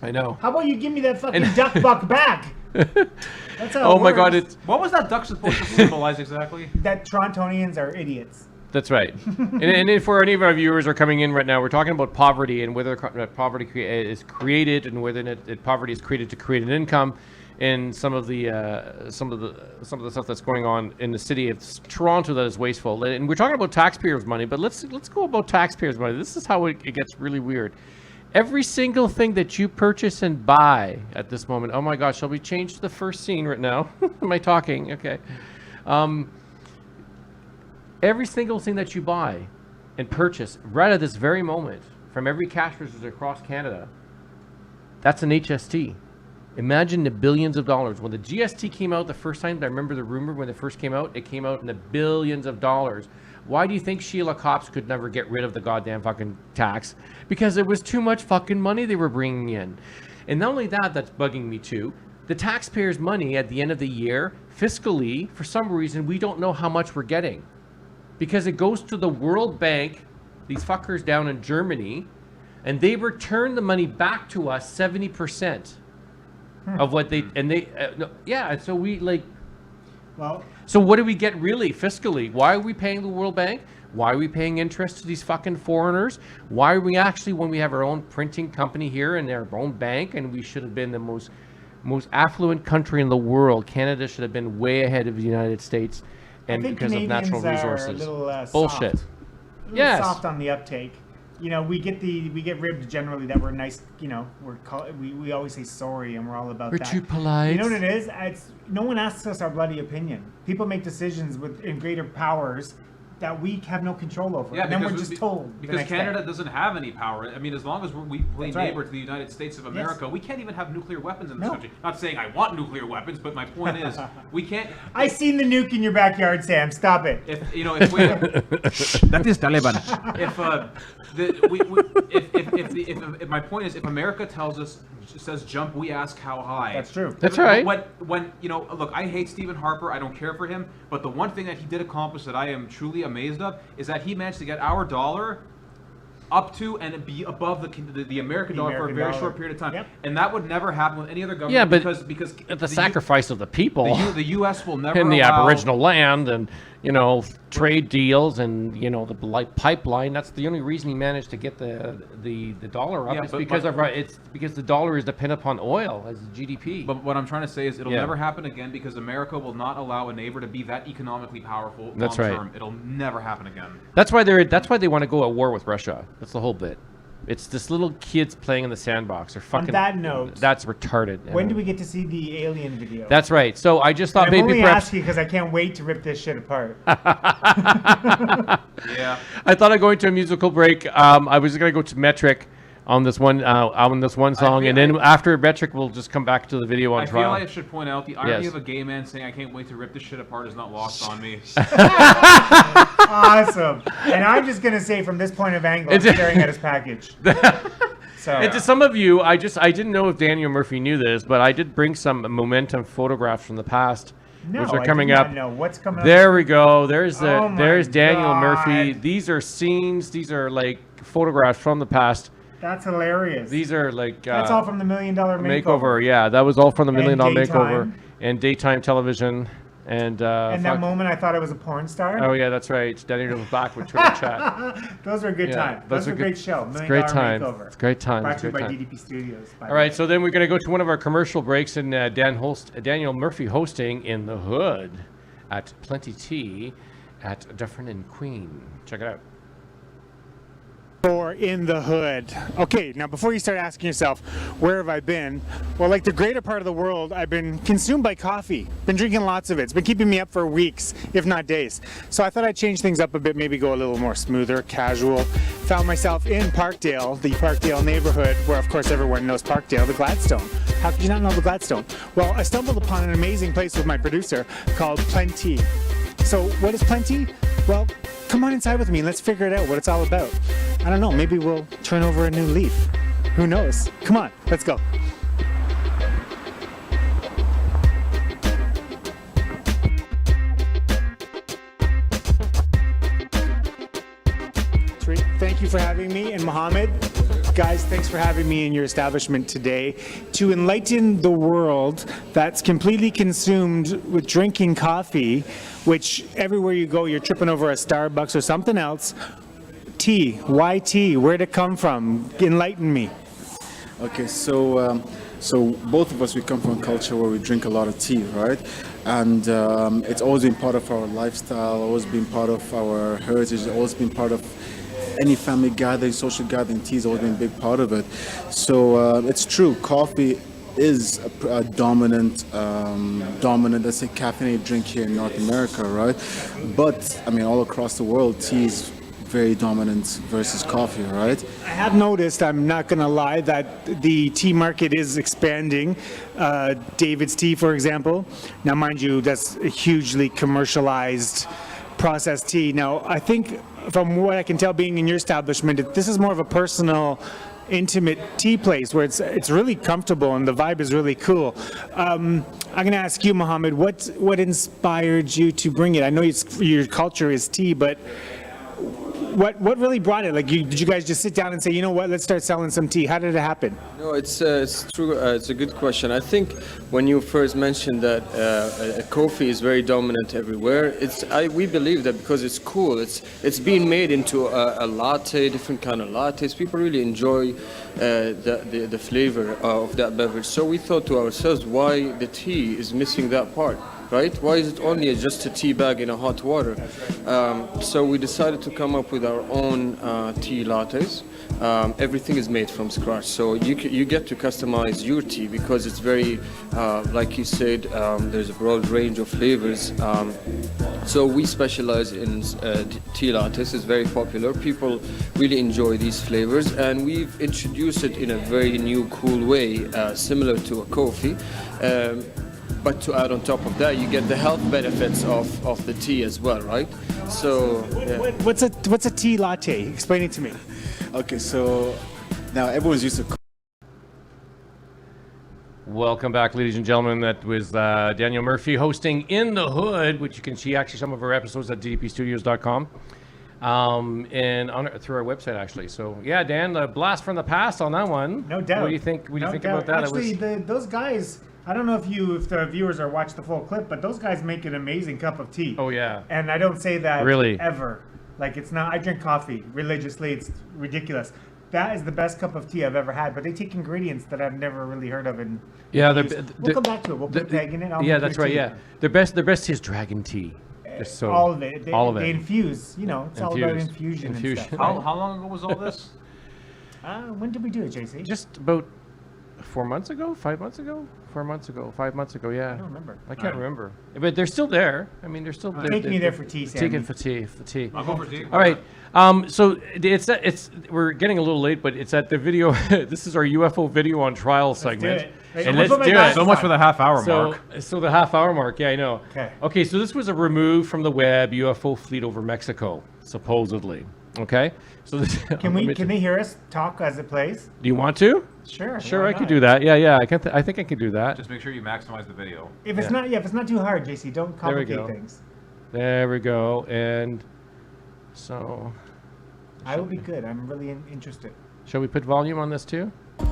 I know. How about you give me that fucking duck buck back? That's how Oh it my works. God! What was that duck supposed to symbolize exactly? That Torontonians are idiots. That's right. and for any of our viewers who are coming in right now, we're talking about poverty and whether poverty is created and whether poverty is created to create an income, and some of the stuff that's going on in the city of Toronto that is wasteful. And we're talking about taxpayers' money, but let's go about taxpayers' money. This is how it gets really weird. Every single thing that you purchase and buy at this moment. Oh my gosh, shall we change to the first scene right now? Am I talking? Okay. Every single thing that you buy and purchase right at this very moment from every cash register across Canada, that's an HST. Imagine the billions of dollars. When the GST came out the first time, I remember the rumor when it first came out, it came out in the billions of dollars. Why do you think Sheila Copps could never get rid of the goddamn fucking tax? Because it was too much fucking money they were bringing in. And not only that, that's bugging me too. The taxpayers' money at the end of the year, fiscally, for some reason, we don't know how much we're getting. Because it goes to the World Bank, these fuckers down in Germany, and they return the money back to us 70% of what they, and they, so we like, well, so what do we get really fiscally? Why are we paying the World Bank? Why are we paying interest to these fucking foreigners? Why are we actually, when we have our own printing company here and our own bank, and we should have been the most affluent country in the world? Canada should have been way ahead of the United States, and because of natural resources. Are a little, bullshit. Soft. A little soft on the uptake. You know, we get ribbed generally that we're nice. You know, we always say sorry, and we're all about that. We're too polite. You know what it is? No one asks us our bloody opinion. People make decisions in greater powers that we have no control over. Yeah, and then we're just told. Because Canada doesn't have any power. I mean, as long as we play neighbor to the United States of America, we can't even have nuclear weapons in this country. Not saying I want nuclear weapons, but my point is, we can't. I seen the nuke in your backyard, Sam. Stop it. If we, that is Taliban. If my point is, if America says jump, we ask how high. That's true. That's right. When look, I hate Stephen Harper. I don't care for him. But the one thing that he did accomplish that I am truly amazed of is that he managed to get our dollar up to and be above the American dollar for a very short period of time. Yep. And that would never happen with any other government. Yeah, but because at the sacrifice of the people, the U.S. will never in the allow Aboriginal land, and trade deals, and the pipeline. That's the only reason he managed to get the dollar up. It's because the dollar is dependent upon oil as GDP. But what I'm trying to say is it'll never happen again because America will not allow a neighbor to be that economically powerful long term. It'll never happen again. That's why they want to go at war with Russia. That's the whole bit. It's this little kids playing in the sandbox. They're fucking. On that note, that's retarded. When do we get to see the alien video? That's right. So I just thought maybe perhaps. I'm only asking because I can't wait to rip this shit apart. Yeah. I thought I'd go into a musical break. I was going to go to Metric on this one song, and then after Metric, we'll just come back to the video on trial. I feel I should point out the irony of a gay man saying, "I can't wait to rip this shit apart," is not lost on me. Awesome. And I'm just gonna say, from this point of angle, I'm staring at his package. And to some of you, I didn't know if Daniel Murphy knew this, but I did bring some momentum photographs from the past. Which are coming up. No, what's coming up? There we go. There's Daniel Murphy. These are scenes. These are like photographs from the past. That's hilarious. These are like that's all from the $1 Million Makeover. Yeah, that was all from the $1 Million Makeover and daytime television. And that moment, I thought I was a porn star. Oh yeah, that's right. Daniel was back with Turtle Chat. Those were a good time. Those were a great show. It's a great time. Makeover. It's a great time. Brought to you by DDP Studios. All right, so then we're gonna go to one of our commercial breaks, and Daniel Murphy hosting In the Hood at Plenty Tea at Dufferin and Queen. Check it out. Or In the Hood. Okay, now before you start asking yourself, where have I been? Well, like the greater part of the world, I've been consumed by coffee. Been drinking lots of it. It's been keeping me up for weeks, if not days. So I thought I'd change things up a bit, maybe go a little more smoother, casual. Found myself in Parkdale, the Parkdale neighborhood, where of course everyone knows Parkdale, the Gladstone. How could you not know the Gladstone? Well, I stumbled upon an amazing place with my producer called Plenty. So what is Plenty? Well, come on inside with me and let's figure it out, what it's all about. I don't know, maybe we'll turn over a new leaf. Who knows? Come on, let's go. Thank you for having me, and Mohammed. Guys, thanks for having me in your establishment today to enlighten the world that's completely consumed with drinking coffee, which everywhere you go, you're tripping over a Starbucks or something else. Tea, why tea? Where'd it come from? Enlighten me. Okay, so both of us, we come from a culture where we drink a lot of tea, right? And it's always been part of our lifestyle, always been part of our heritage, always been part of any family gathering, social gathering. Tea has always been a big part of it. So it's true, coffee is a dominant, let's say, caffeinated drink here in North America, right? But I mean, all across the world, tea is very dominant versus coffee, right? I have noticed, I'm not going to lie, that the tea market is expanding. David's Tea, for example. Now, mind you, that's a hugely commercialized processed tea. Now, I think from what I can tell being in your establishment, this is more of a personal, intimate tea place where it's really comfortable and the vibe is really cool. I'm going to ask you, Mohammed, what inspired you to bring it? I know your culture is tea, but what really brought it? Like, did you guys just sit down and say, you know what, let's start selling some tea? How did it happen? No, it's true. It's a good question. I think when you first mentioned that coffee is very dominant everywhere, we believe that because it's cool. It's being made into a latte, different kind of lattes. People really enjoy the flavor of that beverage. So we thought to ourselves, why the tea is missing that part? Right? Why is it only just a tea bag in a hot water? So we decided to come up with our own tea lattes. Everything is made from scratch, so you get to customize your tea because it's very, like you said, there's a broad range of flavors. So we specialize in tea lattes. It's very popular. People really enjoy these flavors, and we've introduced it in a very new, cool way, similar to a coffee. But to add on top of that, you get the health benefits of the tea as well, right? So, yeah. What's a tea latte? Explain it to me. Okay, so now everyone's used to. Welcome back, ladies and gentlemen. That was Daniel Murphy hosting In the Hood, which you can see actually some of our episodes at ddpstudios.com and through our website actually. So yeah, Dan, the blast from the past on that one. No doubt. What do you think? What do you think about that? Actually, those guys. I don't know if the viewers are watch the full clip, but those guys make an amazing cup of tea. Oh yeah. And I don't say that really ever. Like, it's not. I drink coffee religiously. It's ridiculous. That is the best cup of tea I've ever had. But they take ingredients that I've never really heard of. And yeah, we'll come back to it. We'll put a tag in it. Yeah, that's right. Yeah, their best tea is dragon tea. Just so all of it. All of it. They infuse. You know, it's all about infusion. And stuff. How long ago was all this? When did we do it, JC? Just about 4 months ago, 5 months ago. 4 months ago, 5 months ago, yeah. I don't remember. I can't remember. But they're still there. I mean, they're still there. Take me there for tea, Sammy. Taking for tea. I'll go for tea. All right. So we're getting a little late, but it's at the video. This is our UFO video on trial segment. And let's do it. So much for the half-hour mark. So the half-hour mark, yeah, I know. Okay. Okay, so this was a remove from the web UFO fleet over Mexico, supposedly. Okay. So this, can they hear us talk as it plays? Do you want to? Sure. I could do that. Yeah. I think I can do that. Just make sure you maximize the video. If it's not too hard, JC, don't complicate things. There we go. And so I will be good. I'm really interested. Shall we put volume on this too? Go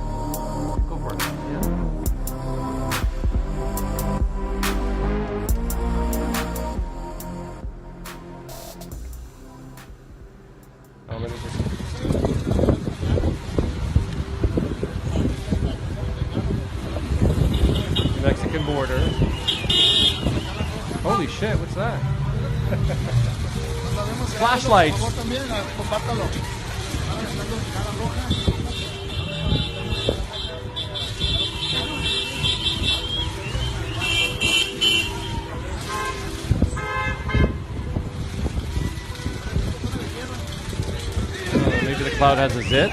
for it. Yeah. Oh, let me just... Mexican border. Holy shit, what's that? Flashlights. Maybe the cloud has a zit.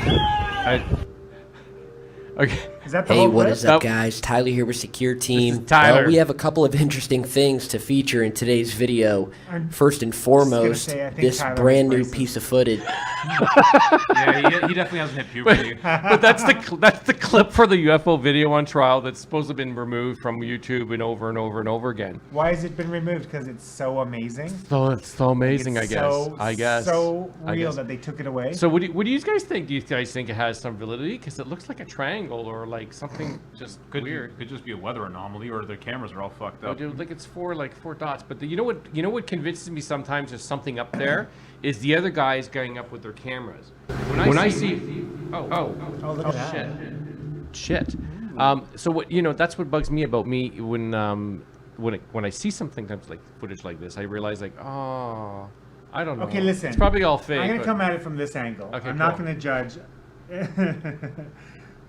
Okay. Is that the Hey, whole what clip? is up, guys? Tyler here with Secure Team. Tyler. Well, we have a couple of interesting things to feature in today's video. First and foremost, this Tyler brand new was racist. piece of footage. Yeah, he definitely hasn't hit puberty. But that's the clip for the UFO video on trial that's supposed to have been removed from YouTube and over and over and over again. Why has it been removed? Because it's so amazing. So it's so amazing, It's I guess. So I real guess. that they took it away. So what do you guys think? Do you guys think it has some validity? Because it looks like a triangle or like something just weird. Could just be a weather anomaly, or their cameras are all fucked Oh, up. dude, like it's four dots. But you know what convinces me sometimes there's something up there is the other guys going up with their cameras. When I see Oh, look at that. shit. So what that's what bugs me about me when I see something like footage like this, I realize like, oh, I don't know. Okay, listen. It's probably all fake. I'm going to but- come at it from this angle. Okay, I'm not cool. going to judge.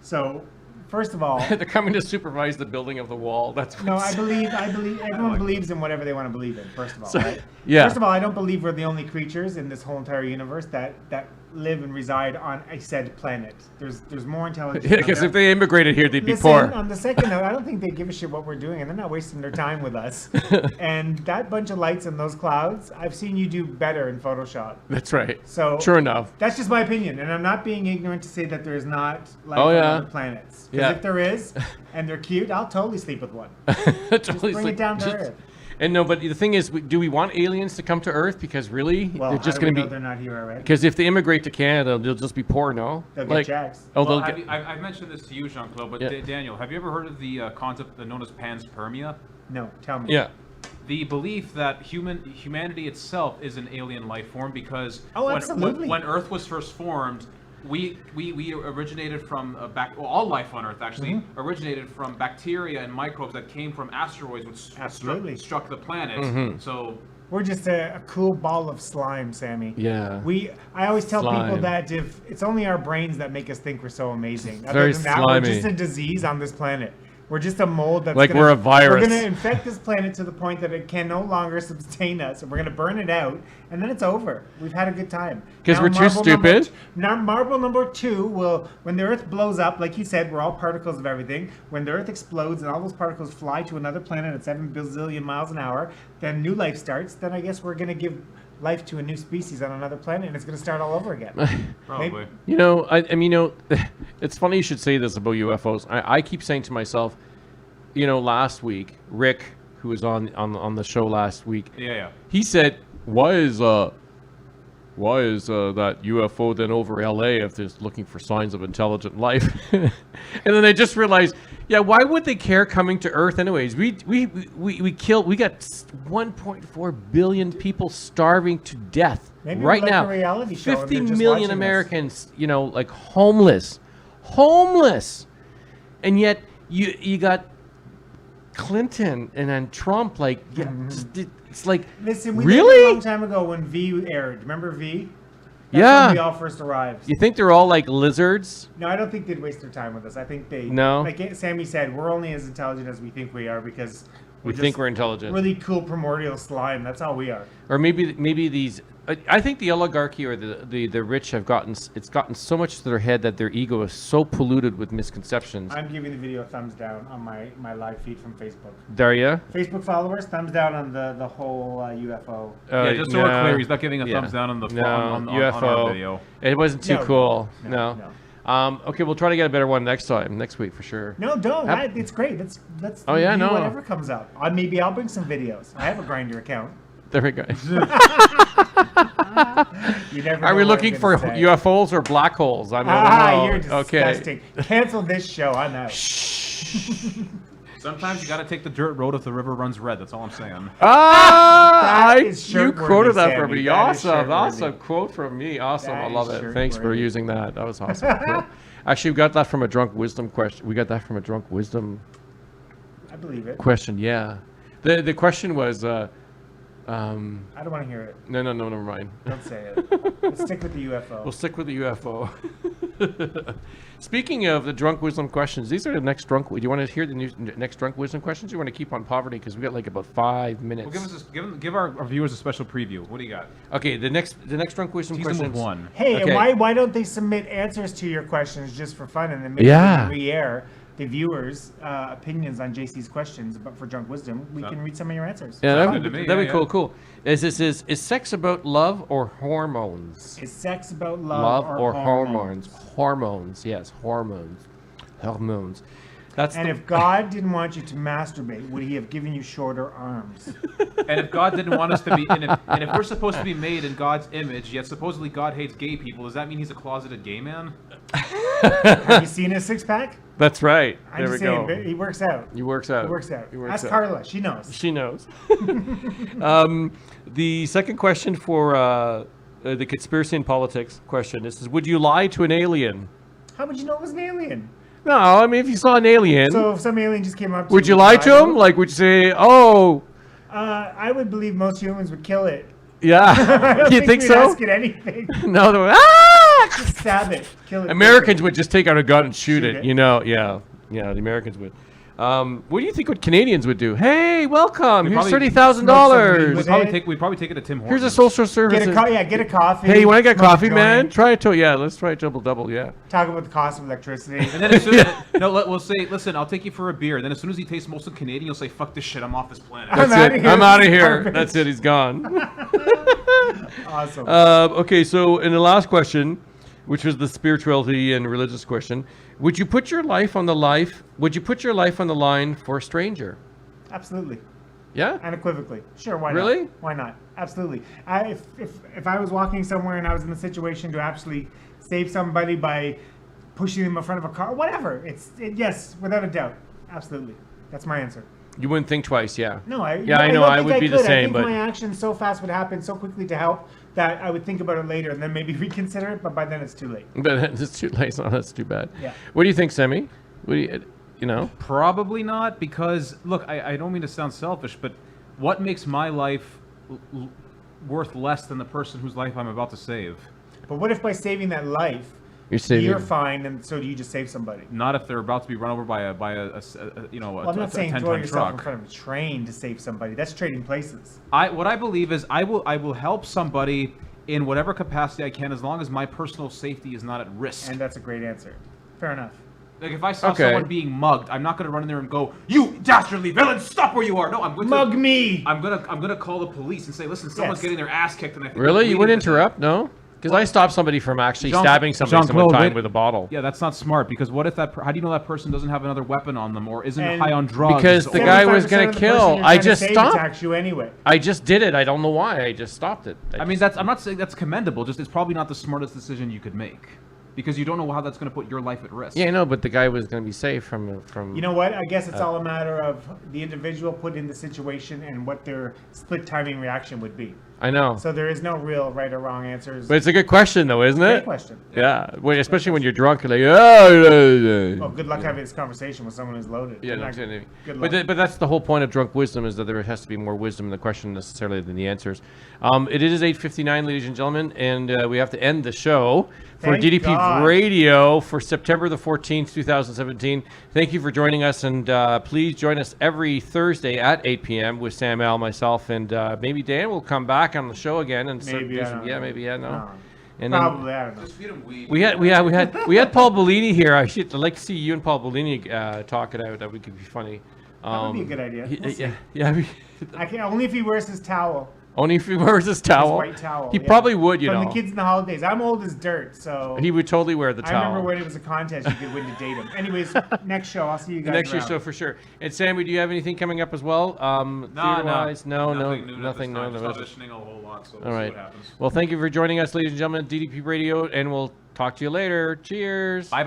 So, first of all, They're coming to supervise the building of the wall. That's what no, it's- I believe everyone believes in whatever they want to believe in, first of all, So- right? yeah. First of all, I don't believe we're the only creatures in this whole entire universe that live and reside on a said planet. There's more intelligence. Yeah, because if they immigrated here, they'd be Listen, poor. on the second note, I don't think they give a shit what we're doing, and they're not wasting their time with us. And that bunch of lights in those clouds, I've seen you do better in Photoshop. That's right. So Sure enough. that's just my opinion, and I'm not being ignorant to say that there is not life Oh, on yeah. other planets. 'Cause Yeah. if there is, and they're cute, I'll totally sleep with one. Totally bring sleep- it down to just- earth. And no, but the thing is, do we want aliens to come to Earth? Because really, Well, they're just how do we going to know be. they're not here already? Because if they immigrate to Canada, they'll just be poor, no? They'll get checks. Oh, Well, they'll get. I've mentioned this to you, Jean-Claude, but Yeah. Daniel, have you ever heard of the concept known as panspermia? No, tell me. Yeah. The belief that humanity itself is an alien life form because Oh, absolutely. when Earth was first formed, we originated from all life on Earth actually Mm-hmm. originated from bacteria and microbes that came from asteroids which Absolutely. struck the planet. Mhm. So We're just a cool ball of slime, Sammy. Yeah. I always tell people Slime. that if it's only our brains that make us think we're so amazing. Other Very than that, slimy. we're just a disease on this planet. We're just a mold that's Like we're a virus. We're gonna infect this planet to the point that it can no longer sustain us, and we're gonna burn it out, and then it's over. We've had a good time. 'Cause Now, we're too marble stupid? Marble number 2 will, when the Earth blows up, like you said, we're all particles of everything. When the Earth explodes and all those particles fly to another planet at 7 bazillion miles an hour, then new life starts. Then I guess we're gonna give life to a new species on another planet, and it's gonna start all over again. probably. You know, I mean, you know, it's funny you should say this about UFOs. I keep saying to myself, you know, last week, Rick, who was on the show last week, Yeah. he said, why is that UFO then over LA if they're looking for signs of intelligent life? And then I just realized, yeah, why would they care coming to Earth anyways? We got 1.4 billion people starving to death Maybe we're right like now. a reality show and 50 they're just million watching us. Americans, you know, like homeless, and yet you got Clinton and then Trump, like, it's like, Listen, we really? lived a long time ago when V aired. Remember V? That's Yeah. when we all first arrived. You think they're all like lizards? No, I don't think they'd waste their time with us. I think they. No? Like Sammy said, we're only as intelligent as we think we are because We just think we're intelligent. Really cool primordial slime. That's all we are. Or maybe these. I think the oligarchy or the rich have gotten so much to their head that their ego is so polluted with misconceptions. I'm giving the video a thumbs down on my live feed from Facebook. There you. Facebook followers, thumbs down on the whole UFO. Yeah, just so we're clear, he's not giving a thumbs down on the on UFO. our video. It wasn't too No, cool. no. Okay, we'll try to get a better one next week for sure. No, don't. Hap- It's great. Let's Oh, yeah, review no. whatever comes up. Maybe I'll bring some videos. I have a Grindr account. There we go. You never Are know we what looking I'm for gonna say. UFOs or black holes? I don't know. You're Okay. disgusting. Cancel this show. I'm out. Sometimes you got to take the dirt road if the river runs red. That's all I'm saying. Ah, That is you shirt-worthy, quoted that Sammy. from me. That is Awesome, shirt-worthy. awesome quote from me. Awesome, That I love is it. Thanks for shirt-worthy. using that. That was awesome. Cool. Actually, we got that from a drunk wisdom question. We got that from a drunk wisdom I believe it. question. Yeah, the question was. I don't want to hear it. No, never mind. Don't say it. Let's stick with the UFO. We'll stick with the UFO. Speaking of the drunk wisdom questions, these are the next drunk. Do you want to hear the next drunk wisdom questions? Or you want to keep on poverty because we got like about 5 minutes. Well, give our viewers a special preview. What do you got? Okay, the next drunk wisdom Tease them question. with one. Hey, Okay. and why don't they submit answers to your questions just for fun and then maybe Yeah. we re-air the viewers' opinions on JC's questions, but for drunk wisdom, we can read some of your answers. Yeah, Sounds good to me, that'd be yeah, cool. yeah. Cool. Is sex about love or hormones? Is sex about love, or hormones? Hormones. Yes, hormones. Hormones. That's And the, if God didn't want you to masturbate, would he have given you shorter arms? And if God didn't want us to be, and if we're supposed to be made in God's image, yet supposedly God hates gay people, does that mean he's a closeted gay man? Have you seen his six-pack? That's right. I'm There we just go. saying, he works out. He works out. He works out. He works Ask out. Carla. She knows. She knows. The second question for the conspiracy and politics question is: would you lie to an alien? How would you know it was an alien? No, I mean if you saw an alien, So if some alien just came up to would you lie to him? Like, would you say, "Oh, I would believe most humans would kill it. I yeah"? don't You think we'd so? ask it anything. No, they would, ah! Just stab it. Kill it. Americans would just take out a gun and shoot Shoot it. it. You know, yeah, the Americans would. What do you think what Canadians would do? Hey, welcome. Here's $30,000. We'd probably take it to Tim Hortons. Here's a social service. Get a coffee. Hey, you want to get smoke a coffee, man? joint, Try it. Yeah, let's try a double. Yeah. Talk about the cost of electricity. And then as soon we'll say, listen, I'll take you for a beer. Then as soon as he tastes mostly Canadian, he'll say, fuck this shit, I'm off this planet. That's outta it. here. I'm out of This is here. garbage. That's it. He's gone. Awesome. Okay, so in the last question, which was the spirituality and religious question, would you put your life on the line for a stranger? Absolutely. Yeah? Unequivocally. Sure, why not? Really? Why not? Absolutely. If I was walking somewhere and I was in a situation to actually save somebody by pushing them in front of a car, whatever. Yes, without a doubt. Absolutely. That's my answer. You wouldn't think twice, yeah. No, I know. I would be the same, I think but my action so fast would happen so quickly to help that I would think about it later and then maybe reconsider it, but by then it's too late. But it's too late. So that's too bad. Yeah. What do you think, Semi? What do you know? Probably not, because look, I don't mean to sound selfish, but what makes my life worth less than the person whose life I'm about to save? But what if by saving that life, you're fine, and so do you just save somebody? Not if they're about to be run over by a I'm not saying throw yourself in front of a train to save somebody. That's trading places. What I believe is I will help somebody in whatever capacity I can, as long as my personal safety is not at risk. And that's a great answer. Fair enough. Like if I saw someone being mugged, I'm not going to run in there and go, "You dastardly villain, stop where you are!" No, I'm going to mug me. I'm gonna call the police and say, "Listen, someone's getting their ass kicked," and I think really, you wouldn't interrupt? No. Because I stopped somebody from actually stabbing somebody one time with a bottle. Yeah, that's not smart. Because what if that? How do you know that person doesn't have another weapon on them or isn't high on drugs? Because the guy was going to kill. I just stopped. Attacks you anyway. I just did it. I don't know why. I just stopped it. I mean, I'm not saying that's commendable. Just it's probably not the smartest decision you could make. Because you don't know how that's going to put your life at risk. Yeah, I know, but the guy was going to be safe from. You know what? I guess it's all a matter of the individual put in the situation and what their split timing reaction would be. I know. So there is no real right or wrong answers. But it's a good question, though, isn't it? Great question. Yeah, especially when you're drunk, you're like, oh. Well, good luck having this conversation with someone who's loaded. Yeah, no, good luck. But that's the whole point of drunk wisdom, is that there has to be more wisdom in the question necessarily than the answers. It is 8:59, ladies and gentlemen, and we have to end the show for Thank DDP God. Radio for September the 14th, 2017. Thank you for joining us, and please join us every Thursday at 8 p.m. with Sam, Al, myself, and maybe Dan will come back on the show again and maybe, no. And probably, I don't know. Just feed him weed. We had Paul Bellini here. I'd like to see you and Paul Bellini talk it out. That would be funny. That would be a good idea. Yeah. I can only if he wears his towel. Only if he wears his towel. His white towel. He probably would, you know. From the kids in the holidays. I'm old as dirt, so. He would totally wear the towel. I remember when it was a contest, you could win to date him. Anyways, next show, I'll see you guys. Next year's show for sure. And Sammy, do you have anything coming up as well? Theater-wise? No. Nothing. No. Just auditioning a whole lot. So all right. See what happens. Well, thank you for joining us, ladies and gentlemen. DDP Radio, and we'll talk to you later. Cheers. Bye.